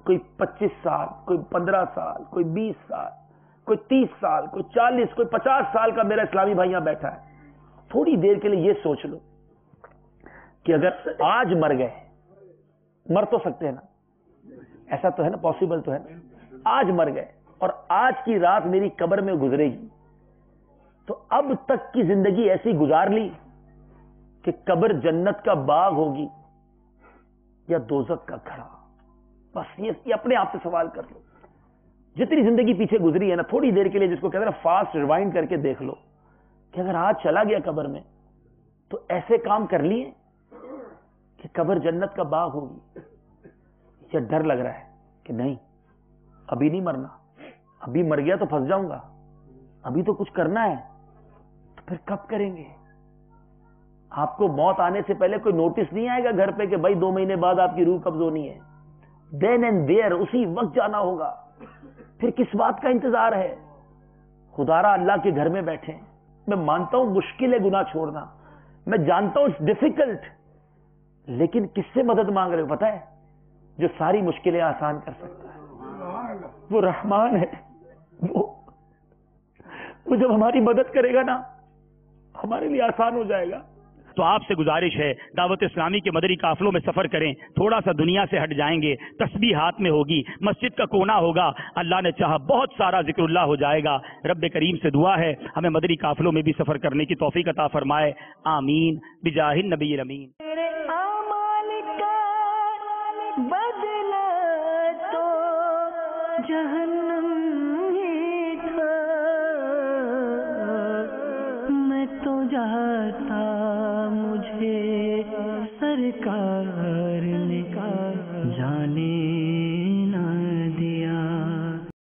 کوئی 25 سال، کوئی 15 سال، کوئی 20 سال، کوئی 30 سال، کوئی 40، کوئی 50 سال کا میرا اسلامی بھائی یہاں بیٹھا ہے، تھوڑی دیر کے لیے یہ سوچ لو کہ اگر آج مر گئے، مر تو سکتے ہیں نا، ایسا تو ہے نا، پاسبل تو ہے نا، آج مر گئے اور آج کی رات میری قبر میں گزرے گی، تو اب تک کی زندگی ایسی گزار لی کہ قبر جنت کا باغ ہوگی یا دوزخ کا گھڑا؟ بس یہ اپنے آپ سے سوال کر لو۔ جتنی زندگی پیچھے گزری ہے نا، تھوڑی دیر کے لیے جس کو کہتے ہیں نا فاسٹ ریوائنڈ کر کے دیکھ لو کہ اگر آج چلا گیا قبر میں تو ایسے کام کر لیے کہ قبر جنت کا باغ ہوگی، یا ڈر لگ رہا ہے کہ نہیں ابھی نہیں مرنا، ابھی مر گیا تو پھنس جاؤں گا، ابھی تو کچھ کرنا ہے، تو پھر کب کریں گے؟ آپ کو موت آنے سے پہلے کوئی نوٹس نہیں آئے گا گھر پہ کہ بھائی 2 مہینے بعد آپ کی روح قبض ہونی ہے؟ دین اینڈ دیئر، اسی وقت جانا ہوگا، پھر کس بات کا انتظار ہے؟ خدارا اللہ کے گھر میں بیٹھے ہیں، میں مانتا ہوں مشکل ہے گناہ چھوڑنا، میں جانتا ہوں ڈیفیکلٹ، لیکن کس سے مدد مانگ رہے ہو پتہ ہے؟ جو ساری مشکلیں آسان کر سکتا ہے، وہ رحمان ہے، وہ جب ہماری مدد کرے گا نا ہمارے لیے آسان ہو جائے گا۔ تو آپ سے گزارش ہے دعوت اسلامی کے مدری قافلوں میں سفر کریں، تھوڑا سا دنیا سے ہٹ جائیں گے، تسبیح ہاتھ میں ہوگی، مسجد کا کونا ہوگا، اللہ نے چاہا بہت سارا ذکر اللہ ہو جائے گا۔ رب کریم سے دعا ہے ہمیں مدری قافلوں میں بھی سفر کرنے کی توفیق عطا فرمائے، آمین بجاہ النبی الامین۔ تیرے اعمال کا بدلہ تو جہنم ہی تھا، میں تو جاتا مجھے سرکار